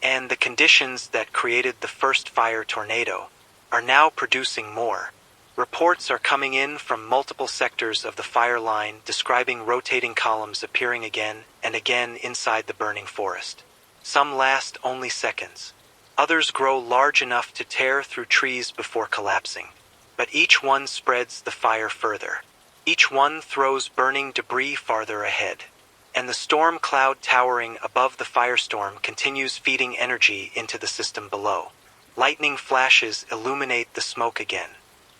And the conditions that created the first fire tornado are now producing more. Reports are coming in from multiple sectors of the fire line describing rotating columns appearing again and again inside the burning forest. Some last only seconds. Others grow large enough to tear through trees before collapsing. But each one spreads the fire further. Each one throws burning debris farther ahead. And the storm cloud towering above the firestorm continues feeding energy into the system below. Lightning flashes illuminate the smoke again,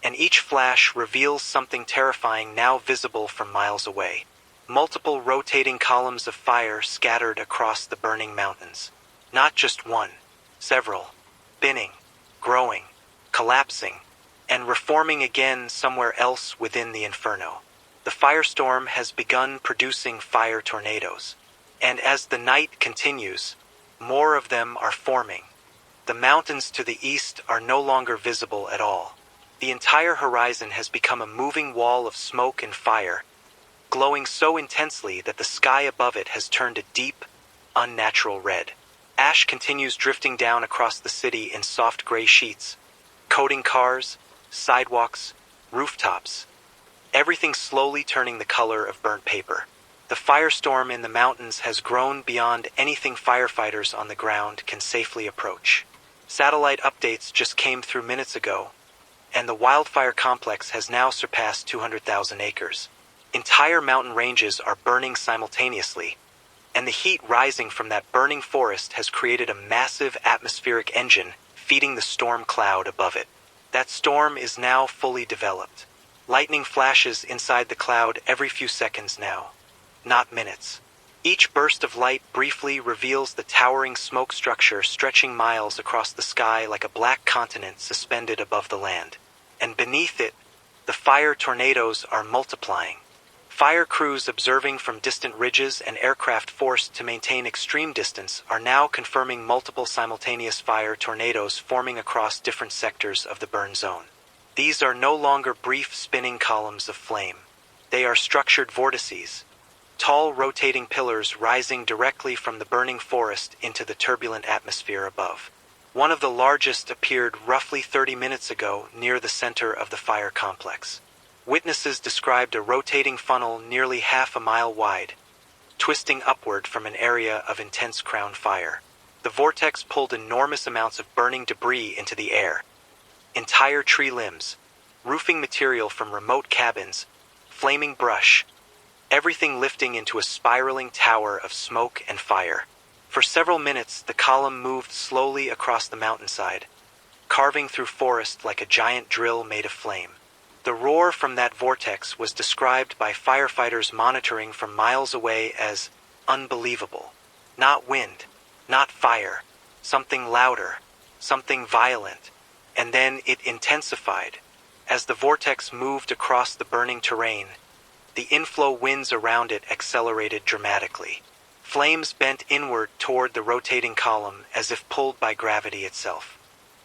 and each flash reveals something terrifying now visible from miles away. Multiple rotating columns of fire scattered across the burning mountains. Not just one, several, spinning, growing, collapsing, and reforming again somewhere else within the inferno. The firestorm has begun producing fire tornadoes, and as the night continues, more of them are forming. The mountains to the east are no longer visible at all. The entire horizon has become a moving wall of smoke and fire, glowing so intensely that the sky above it has turned a deep, unnatural red. Ash continues drifting down across the city in soft gray sheets, coating cars, sidewalks, rooftops, everything slowly turning the color of burnt paper. The firestorm in the mountains has grown beyond anything firefighters on the ground can safely approach. Satellite updates just came through minutes ago, and the wildfire complex has now surpassed 200,000 acres. Entire mountain ranges are burning simultaneously, and the heat rising from that burning forest has created a massive atmospheric engine feeding the storm cloud above it. That storm is now fully developed. Lightning flashes inside the cloud every few seconds now, not minutes. Each burst of light briefly reveals the towering smoke structure stretching miles across the sky like a black continent suspended above the land. And beneath it, the fire tornadoes are multiplying. Fire crews observing from distant ridges and aircraft forced to maintain extreme distance are now confirming multiple simultaneous fire tornadoes forming across different sectors of the burn zone. These are no longer brief spinning columns of flame. They are structured vortices, tall rotating pillars rising directly from the burning forest into the turbulent atmosphere above. One of the largest appeared roughly 30 minutes ago near the center of the fire complex. Witnesses described a rotating funnel nearly half a mile wide, twisting upward from an area of intense crown fire. The vortex pulled enormous amounts of burning debris into the air. Entire tree limbs, roofing material from remote cabins, flaming brush, everything lifting into a spiraling tower of smoke and fire. For several minutes, the column moved slowly across the mountainside, carving through forest like a giant drill made of flame. The roar from that vortex was described by firefighters monitoring from miles away as unbelievable. Not wind, not fire, something louder, something violent. And then it intensified. As the vortex moved across the burning terrain, the inflow winds around it accelerated dramatically. Flames bent inward toward the rotating column as if pulled by gravity itself.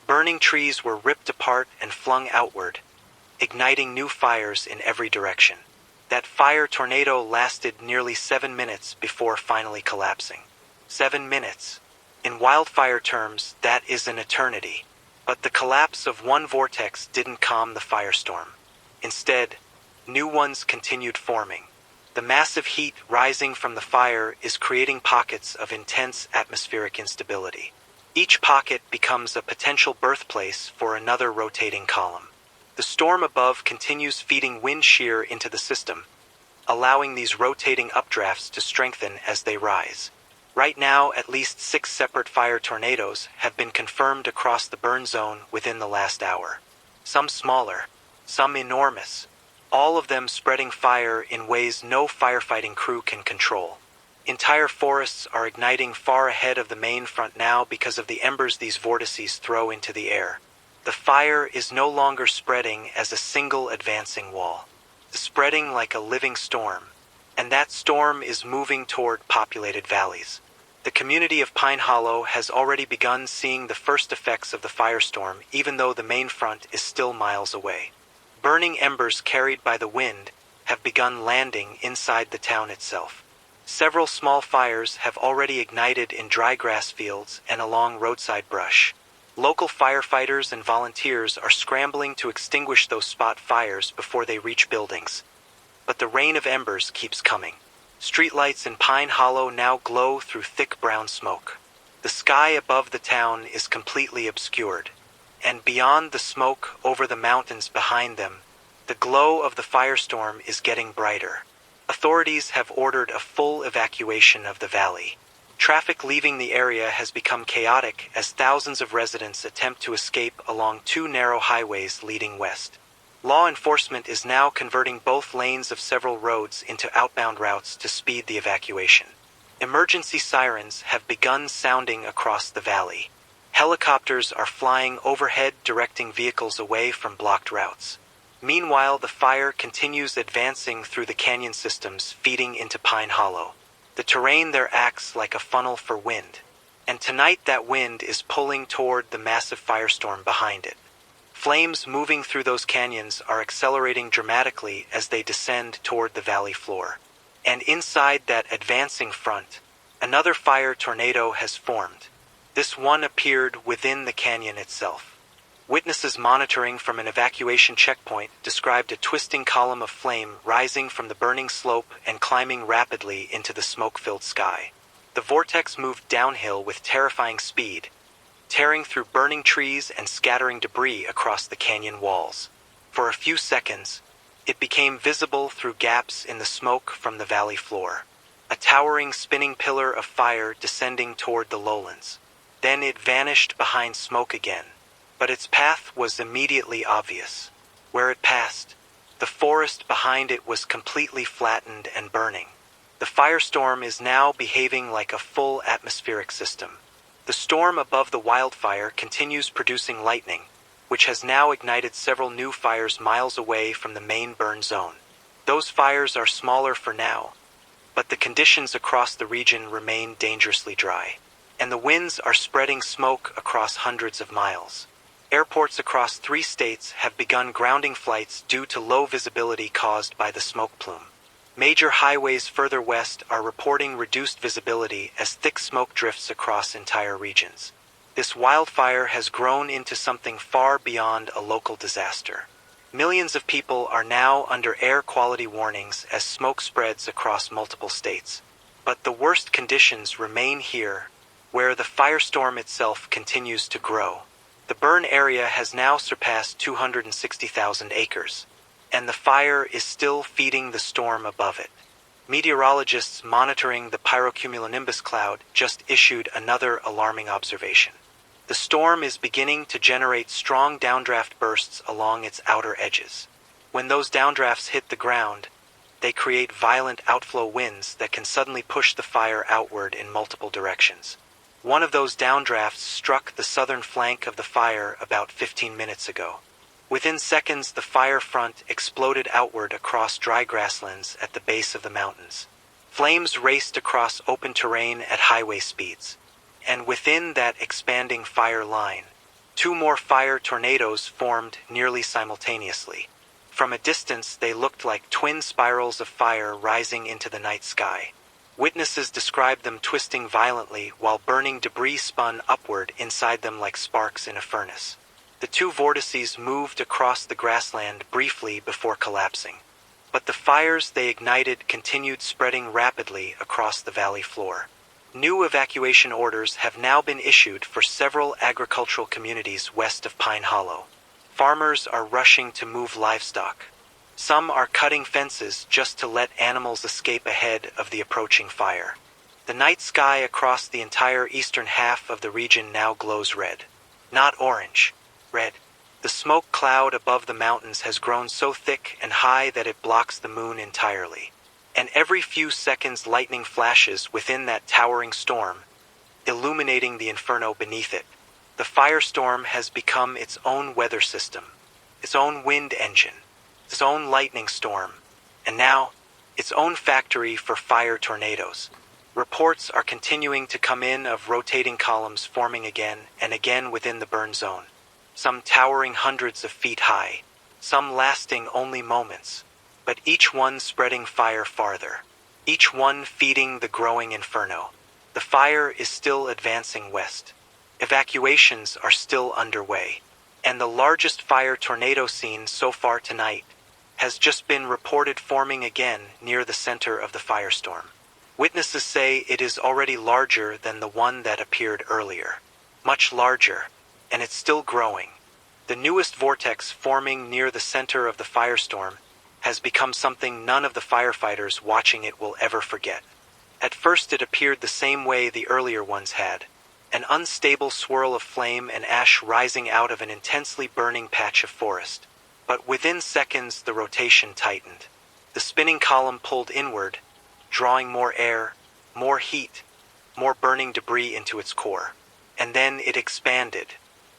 Burning trees were ripped apart and flung outward, igniting new fires in every direction. That fire tornado lasted nearly 7 minutes before finally collapsing. 7 minutes. In wildfire terms, that is an eternity. But the collapse of one vortex didn't calm the firestorm. Instead, new ones continued forming. The massive heat rising from the fire is creating pockets of intense atmospheric instability. Each pocket becomes a potential birthplace for another rotating column. The storm above continues feeding wind shear into the system, allowing these rotating updrafts to strengthen as they rise. Right now, at least 6 separate fire tornadoes have been confirmed across the burn zone within the last hour. Some smaller, some enormous, all of them spreading fire in ways no firefighting crew can control. Entire forests are igniting far ahead of the main front now because of the embers these vortices throw into the air. The fire is no longer spreading as a single advancing wall. It's spreading like a living storm, and that storm is moving toward populated valleys. The community of Pine Hollow has already begun seeing the first effects of the firestorm, even though the main front is still miles away. Burning embers carried by the wind have begun landing inside the town itself. Several small fires have already ignited in dry grass fields and along roadside brush. Local firefighters and volunteers are scrambling to extinguish those spot fires before they reach buildings. But the rain of embers keeps coming. Streetlights in Pine Hollow now glow through thick brown smoke. The sky above the town is completely obscured, and beyond the smoke over the mountains behind them, the glow of the firestorm is getting brighter. Authorities have ordered a full evacuation of the valley. Traffic leaving the area has become chaotic as thousands of residents attempt to escape along two narrow highways leading west. Law enforcement is now converting both lanes of several roads into outbound routes to speed the evacuation. Emergency sirens have begun sounding across the valley. Helicopters are flying overhead, directing vehicles away from blocked routes. Meanwhile, the fire continues advancing through the canyon systems feeding into Pine Hollow. The terrain there acts like a funnel for wind, and tonight that wind is pulling toward the massive firestorm behind it. Flames moving through those canyons are accelerating dramatically as they descend toward the valley floor. And inside that advancing front, another fire tornado has formed. This one appeared within the canyon itself. Witnesses monitoring from an evacuation checkpoint described a twisting column of flame rising from the burning slope and climbing rapidly into the smoke-filled sky. The vortex moved downhill with terrifying speed, tearing through burning trees and scattering debris across the canyon walls. For a few seconds, it became visible through gaps in the smoke from the valley floor, a towering spinning pillar of fire descending toward the lowlands. Then it vanished behind smoke again, but its path was immediately obvious. Where it passed, the forest behind it was completely flattened and burning. The firestorm is now behaving like a full atmospheric system. The storm above the wildfire continues producing lightning, which has now ignited several new fires miles away from the main burn zone. Those fires are smaller for now, but the conditions across the region remain dangerously dry, and the winds are spreading smoke across hundreds of miles. Airports across 3 states have begun grounding flights due to low visibility caused by the smoke plume. Major highways further west are reporting reduced visibility as thick smoke drifts across entire regions. This wildfire has grown into something far beyond a local disaster. Millions of people are now under air quality warnings as smoke spreads across multiple states. But the worst conditions remain here, where the firestorm itself continues to grow. The burn area has now surpassed 260,000 acres, and the fire is still feeding the storm above it. Meteorologists monitoring the pyrocumulonimbus cloud just issued another alarming observation. The storm is beginning to generate strong downdraft bursts along its outer edges. When those downdrafts hit the ground, they create violent outflow winds that can suddenly push the fire outward in multiple directions. One of those downdrafts struck the southern flank of the fire about 15 minutes ago. Within seconds, the fire front exploded outward across dry grasslands at the base of the mountains. Flames raced across open terrain at highway speeds, and within that expanding fire line, 2 more fire tornadoes formed nearly simultaneously. From a distance, they looked like twin spirals of fire rising into the night sky. Witnesses described them twisting violently while burning debris spun upward inside them like sparks in a furnace. The 2 vortices moved across the grassland briefly before collapsing, but the fires they ignited continued spreading rapidly across the valley floor. New evacuation orders have now been issued for several agricultural communities west of Pine Hollow. Farmers are rushing to move livestock. Some are cutting fences just to let animals escape ahead of the approaching fire. The night sky across the entire eastern half of the region now glows red. Not orange. Red. The smoke cloud above the mountains has grown so thick and high that it blocks the moon entirely. And every few seconds lightning flashes within that towering storm, illuminating the inferno beneath it. The firestorm has become its own weather system, its own wind engine, its own lightning storm, and now, its own factory for fire tornadoes. Reports are continuing to come in of rotating columns forming again and again within the burn zone. Some towering hundreds of feet high, some lasting only moments, but each one spreading fire farther, each one feeding the growing inferno. The fire is still advancing west. Evacuations are still underway, and the largest fire tornado seen so far tonight has just been reported forming again near the center of the firestorm. Witnesses say it is already larger than the one that appeared earlier. Much larger, and it's still growing. The newest vortex forming near the center of the firestorm has become something none of the firefighters watching it will ever forget. At first it appeared the same way the earlier ones had, an unstable swirl of flame and ash rising out of an intensely burning patch of forest. But within seconds the rotation tightened. The spinning column pulled inward, drawing more air, more heat, more burning debris into its core. And then it expanded.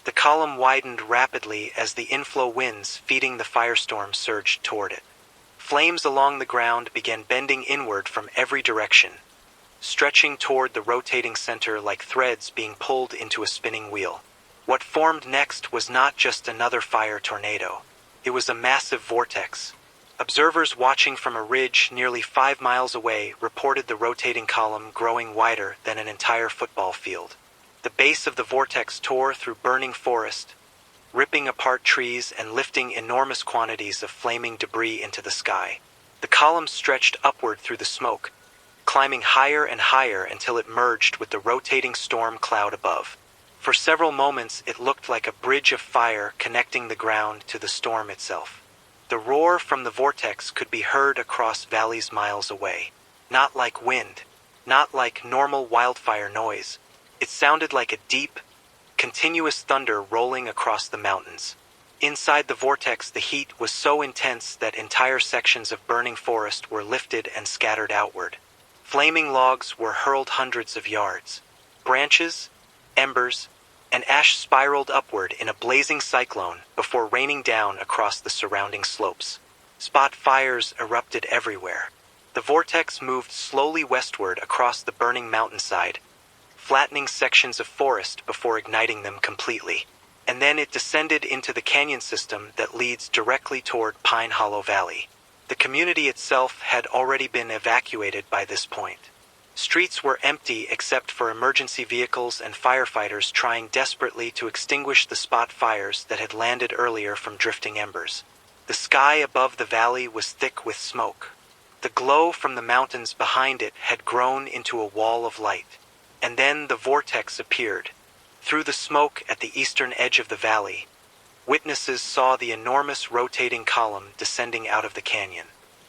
The column widened rapidly as the inflow winds feeding the firestorm surged toward it. Flames along the ground began bending inward from every direction, stretching toward the rotating center like threads being pulled into a spinning wheel. What formed next was not just another fire tornado. It was a massive vortex. Observers watching from a ridge nearly 5 miles away reported the rotating column growing wider than an entire football field. The base of the vortex tore through burning forest, ripping apart trees and lifting enormous quantities of flaming debris into the sky. The column stretched upward through the smoke, climbing higher and higher until it merged with the rotating storm cloud above. For several moments it looked like a bridge of fire connecting the ground to the storm itself. The roar from the vortex could be heard across valleys miles away. Not like wind, not like normal wildfire noise. It sounded like a deep, continuous thunder rolling across the mountains. Inside the vortex the heat was so intense that entire sections of burning forest were lifted and scattered outward. Flaming logs were hurled hundreds of yards. Branches, embers, and ash spiraled upward in a blazing cyclone before raining down across the surrounding slopes. Spot fires erupted everywhere. The vortex moved slowly westward across the burning mountainside, flattening sections of forest before igniting them completely. And then it descended into the canyon system that leads directly toward Pine Hollow Valley. The community itself had already been evacuated by this point. Streets were empty except for emergency vehicles and firefighters trying desperately to extinguish the spot fires that had landed earlier from drifting embers. The sky above the valley was thick with smoke. The glow from the mountains behind it had grown into a wall of light. And then the vortex appeared. Through the smoke at the eastern edge of the valley, witnesses saw the enormous rotating column descending out of the canyon.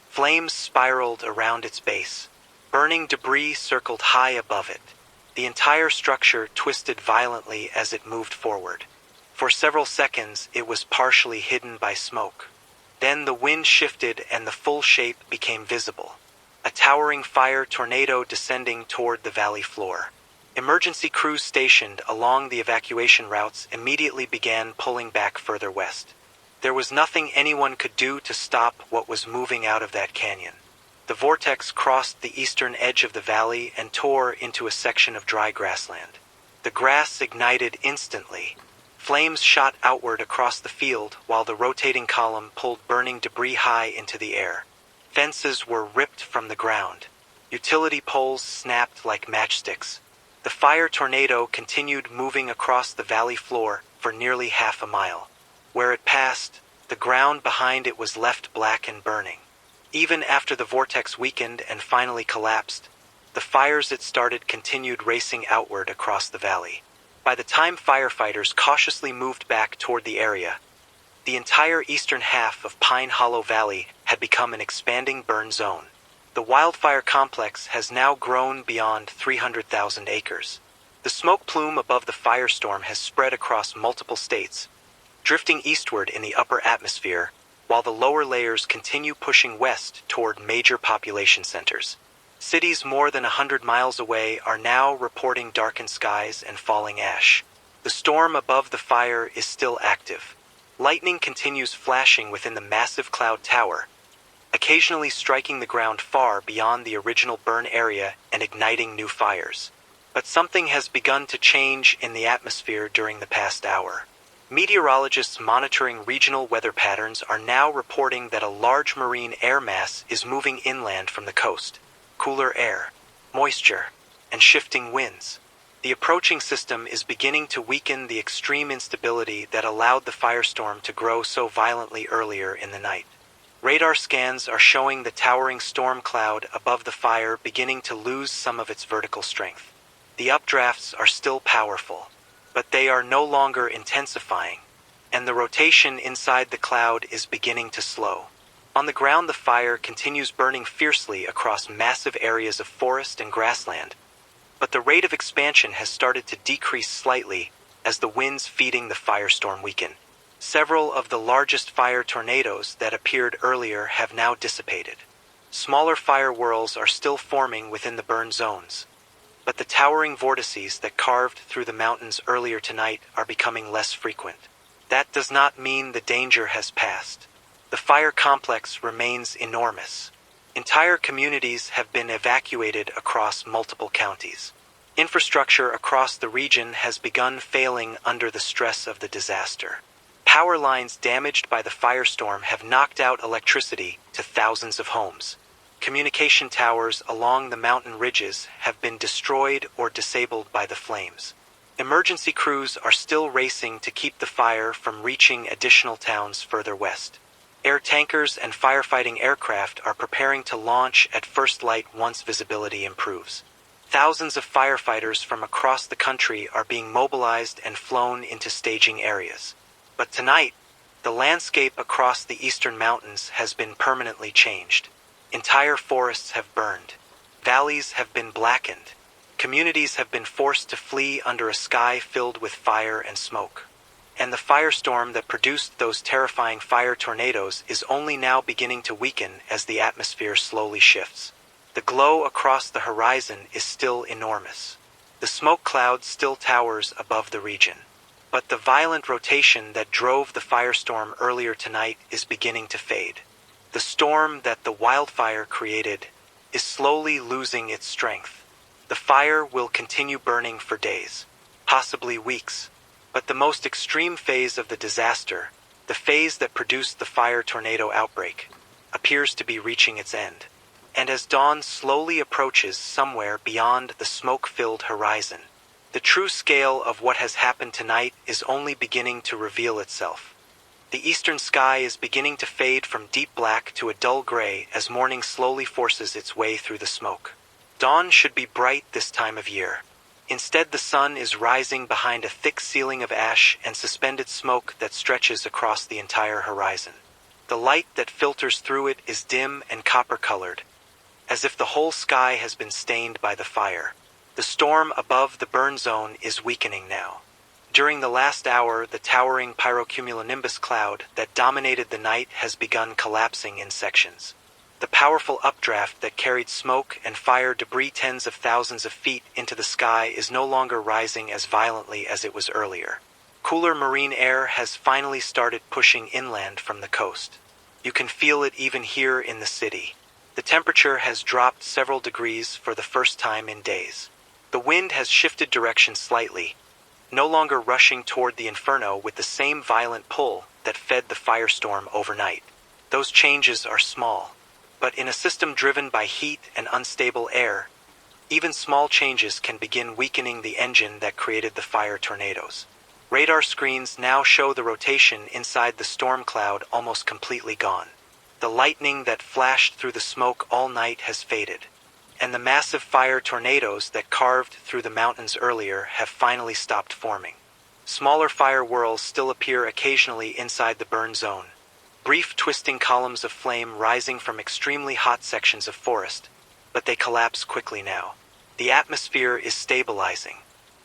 Flames spiraled around its base. Burning debris circled high above it. The entire structure twisted violently as it moved forward. For several seconds it was partially hidden by smoke. Then the wind shifted and the full shape became visible. A towering fire tornado descending toward the valley floor. Emergency crews stationed along the evacuation routes immediately began pulling back further west. There was nothing anyone could do to stop what was moving out of that canyon. The vortex crossed the eastern edge of the valley and tore into a section of dry grassland. The grass ignited instantly. Flames shot outward across the field while the rotating column pulled burning debris high into the air. Fences were ripped from the ground. Utility poles snapped like matchsticks. The fire tornado continued moving across the valley floor for nearly half a mile. Where it passed, the ground behind it was left black and burning. Even after the vortex weakened and finally collapsed, the fires it started continued racing outward across the valley. By the time firefighters cautiously moved back toward the area, the entire eastern half of Pine Hollow Valley had become an expanding burn zone. The wildfire complex has now grown beyond 300,000 acres. The smoke plume above the firestorm has spread across multiple states, drifting eastward in the upper atmosphere, while the lower layers continue pushing west toward major population centers. Cities more than 100 miles away are now reporting darkened skies and falling ash. The storm above the fire is still active. Lightning continues flashing within the massive cloud tower, occasionally striking the ground far beyond the original burn area and igniting new fires. But something has begun to change in the atmosphere during the past hour. Meteorologists monitoring regional weather patterns are now reporting that a large marine air mass is moving inland from the coast. Cooler air, moisture, and shifting winds. The approaching system is beginning to weaken the extreme instability that allowed the firestorm to grow so violently earlier in the night. Radar scans are showing the towering storm cloud above the fire beginning to lose some of its vertical strength. The updrafts are still powerful, but they are no longer intensifying, and the rotation inside the cloud is beginning to slow. On the ground, the fire continues burning fiercely across massive areas of forest and grassland, but the rate of expansion has started to decrease slightly as the winds feeding the firestorm weaken. Several of the largest fire tornadoes that appeared earlier have now dissipated. Smaller fire whirls are still forming within the burn zones, but the towering vortices that carved through the mountains earlier tonight are becoming less frequent. That does not mean the danger has passed. The fire complex remains enormous. Entire communities have been evacuated across multiple counties. Infrastructure across the region has begun failing under the stress of the disaster. Power lines damaged by the firestorm have knocked out electricity to thousands of homes. Communication towers along the mountain ridges have been destroyed or disabled by the flames. Emergency crews are still racing to keep the fire from reaching additional towns further west. Air tankers and firefighting aircraft are preparing to launch at first light once visibility improves. Thousands of firefighters from across the country are being mobilized and flown into staging areas. But tonight, the landscape across the eastern mountains has been permanently changed. Entire forests have burned. Valleys have been blackened. Communities have been forced to flee under a sky filled with fire and smoke. And the firestorm that produced those terrifying fire tornadoes is only now beginning to weaken as the atmosphere slowly shifts. The glow across the horizon is still enormous. The smoke cloud still towers above the region. But the violent rotation that drove the firestorm earlier tonight is beginning to fade. The storm that the wildfire created is slowly losing its strength. The fire will continue burning for days, possibly weeks. But the most extreme phase of the disaster, the phase that produced the fire tornado outbreak, appears to be reaching its end. And as dawn slowly approaches somewhere beyond the smoke-filled horizon, the true scale of what has happened tonight is only beginning to reveal itself. The eastern sky is beginning to fade from deep black to a dull gray as morning slowly forces its way through the smoke. Dawn should be bright this time of year. Instead, the sun is rising behind a thick ceiling of ash and suspended smoke that stretches across the entire horizon. The light that filters through it is dim and copper-colored, as if the whole sky has been stained by the fire. The storm above the burn zone is weakening now. During the last hour, the towering pyrocumulonimbus cloud that dominated the night has begun collapsing in sections. The powerful updraft that carried smoke and fire debris tens of thousands of feet into the sky is no longer rising as violently as it was earlier. Cooler marine air has finally started pushing inland from the coast. You can feel it even here in the city. The temperature has dropped several degrees for the first time in days. The wind has shifted direction slightly, no longer rushing toward the inferno with the same violent pull that fed the firestorm overnight. Those changes are small. But in a system driven by heat and unstable air, even small changes can begin weakening the engine that created the fire tornadoes. Radar screens now show the rotation inside the storm cloud almost completely gone. The lightning that flashed through the smoke all night has faded, and the massive fire tornadoes that carved through the mountains earlier have finally stopped forming. Smaller fire whirls still appear occasionally inside the burn zone. Brief twisting columns of flame rising from extremely hot sections of forest, but they collapse quickly now. The atmosphere is stabilizing.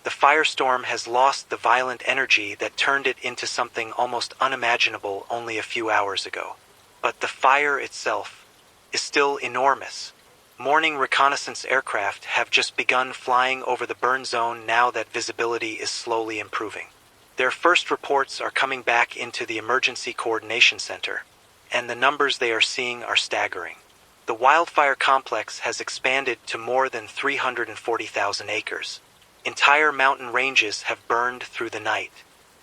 The firestorm has lost the violent energy that turned it into something almost unimaginable only a few hours ago. But the fire itself is still enormous. Morning reconnaissance aircraft have just begun flying over the burn zone now that visibility is slowly improving. Their first reports are coming back into the Emergency Coordination Center, and the numbers they are seeing are staggering. The wildfire complex has expanded to more than 340,000 acres. Entire mountain ranges have burned through the night.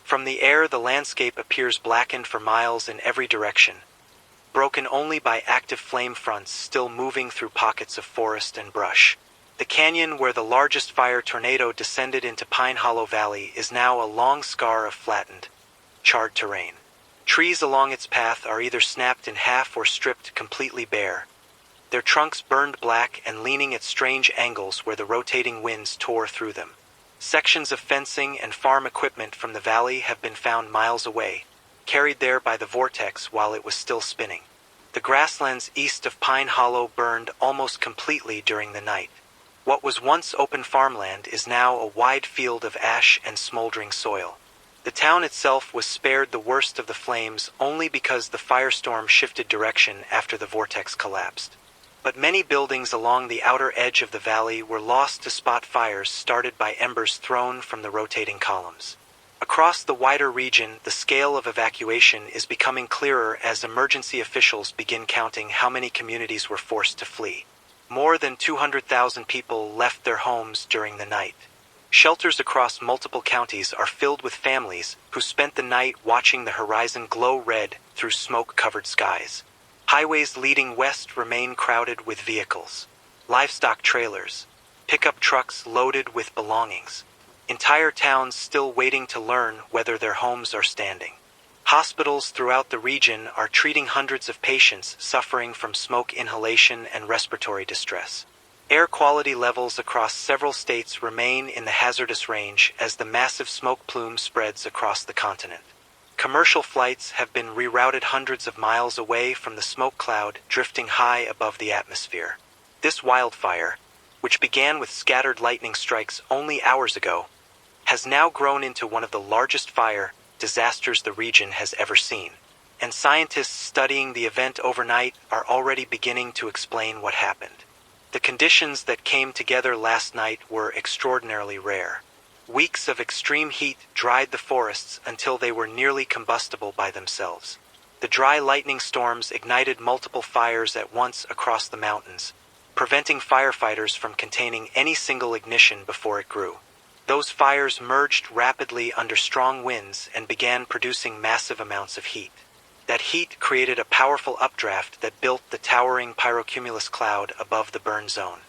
From the air, the landscape appears blackened for miles in every direction, broken only by active flame fronts still moving through pockets of forest and brush. The canyon where the largest fire tornado descended into Pine Hollow Valley is now a long scar of flattened, charred terrain. Trees along its path are either snapped in half or stripped completely bare, their trunks burned black and leaning at strange angles where the rotating winds tore through them. Sections of fencing and farm equipment from the valley have been found miles away, carried there by the vortex while it was still spinning. The grasslands east of Pine Hollow burned almost completely during the night. What was once open farmland is now a wide field of ash and smoldering soil. The town itself was spared the worst of the flames only because the firestorm shifted direction after the vortex collapsed. But many buildings along the outer edge of the valley were lost to spot fires started by embers thrown from the rotating columns. Across the wider region, the scale of evacuation is becoming clearer as emergency officials begin counting how many communities were forced to flee. More than 200,000 people left their homes during the night. Shelters across multiple counties are filled with families who spent the night watching the horizon glow red through smoke-covered skies. Highways leading west remain crowded with vehicles. Livestock trailers, pickup trucks loaded with belongings. Entire towns still waiting to learn whether their homes are standing. Hospitals throughout the region are treating hundreds of patients suffering from smoke inhalation and respiratory distress. Air quality levels across several states remain in the hazardous range as the massive smoke plume spreads across the continent. Commercial flights have been rerouted hundreds of miles away from the smoke cloud drifting high above the atmosphere. This wildfire, which began with scattered lightning strikes only hours ago, has now grown into one of the largest fire disasters the region has ever seen. And scientists studying the event overnight are already beginning to explain what happened. The conditions that came together last night were extraordinarily rare. Weeks of extreme heat dried the forests until they were nearly combustible by themselves. The dry lightning storms ignited multiple fires at once across the mountains, preventing firefighters from containing any single ignition before it grew. Those fires merged rapidly under strong winds and began producing massive amounts of heat. That heat created a powerful updraft that built the towering pyrocumulus cloud above the burn zone.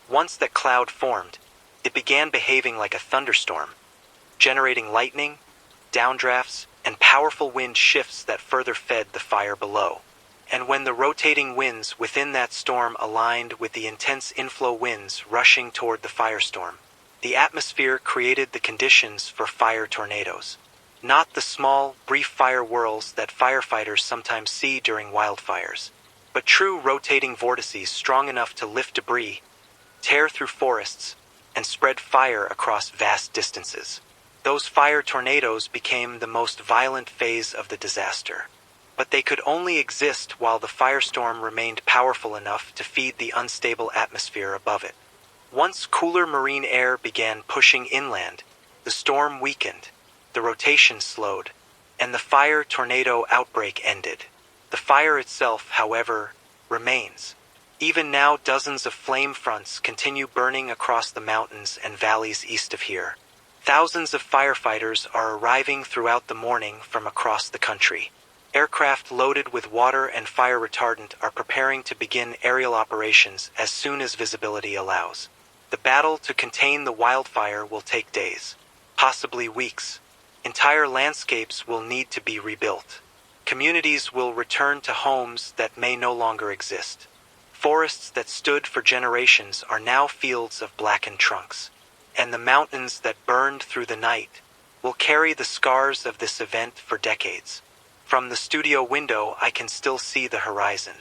Once that cloud formed, it began behaving like a thunderstorm, generating lightning, downdrafts, and powerful wind shifts that further fed the fire below. And when the rotating winds within that storm aligned with the intense inflow winds rushing toward the firestorm, the atmosphere created the conditions for fire tornadoes. Not the small, brief fire whirls that firefighters sometimes see during wildfires, but true rotating vortices strong enough to lift debris, tear through forests, and spread fire across vast distances. Those fire tornadoes became the most violent phase of the disaster. But they could only exist while the firestorm remained powerful enough to feed the unstable atmosphere above it. Once cooler marine air began pushing inland, the storm weakened, the rotation slowed, and the fire tornado outbreak ended. The fire itself, however, remains. Even now, dozens of flame fronts continue burning across the mountains and valleys east of here. Thousands of firefighters are arriving throughout the morning from across the country. Aircraft loaded with water and fire retardant are preparing to begin aerial operations as soon as visibility allows. The battle to contain the wildfire will take days, possibly weeks. Entire landscapes will need to be rebuilt. Communities will return to homes that may no longer exist. Forests that stood for generations are now fields of blackened trunks. And the mountains that burned through the night will carry the scars of this event for decades. From the studio window, I can still see the horizon.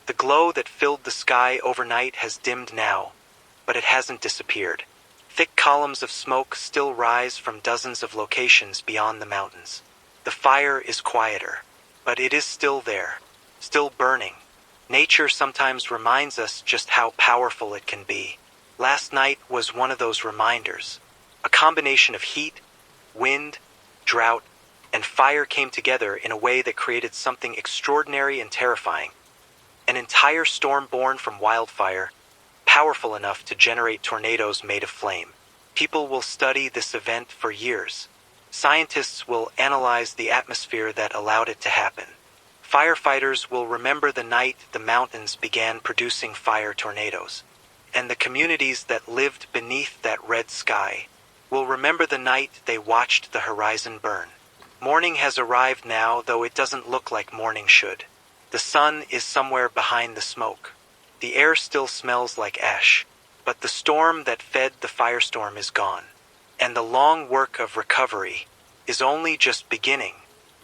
The glow that filled the sky overnight has dimmed now, but it hasn't disappeared. Thick columns of smoke still rise from dozens of locations beyond the mountains. The fire is quieter, but it is still there, still burning. Nature sometimes reminds us just how powerful it can be. Last night was one of those reminders. A combination of heat, wind, drought, and fire came together in a way that created something extraordinary and terrifying. An entire storm born from wildfire, powerful enough to generate tornadoes made of flame. People will study this event for years. Scientists will analyze the atmosphere that allowed it to happen. Firefighters will remember the night the mountains began producing fire tornadoes. And the communities that lived beneath that red sky will remember the night they watched the horizon burn. Morning has arrived now, though it doesn't look like morning should. The sun is somewhere behind the smoke. The air still smells like ash, but the storm that fed the firestorm is gone. And the long work of recovery is only just beginning.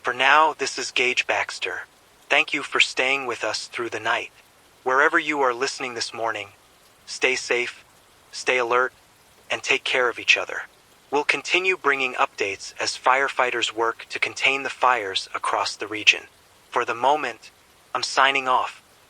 For now, this is Gage Baxter, Thank you for staying with us through the night. Wherever you are listening this morning, stay safe, stay alert, and take care of each other. We'll continue bringing updates as firefighters work to contain the fires across the region. For the moment, I'm signing off.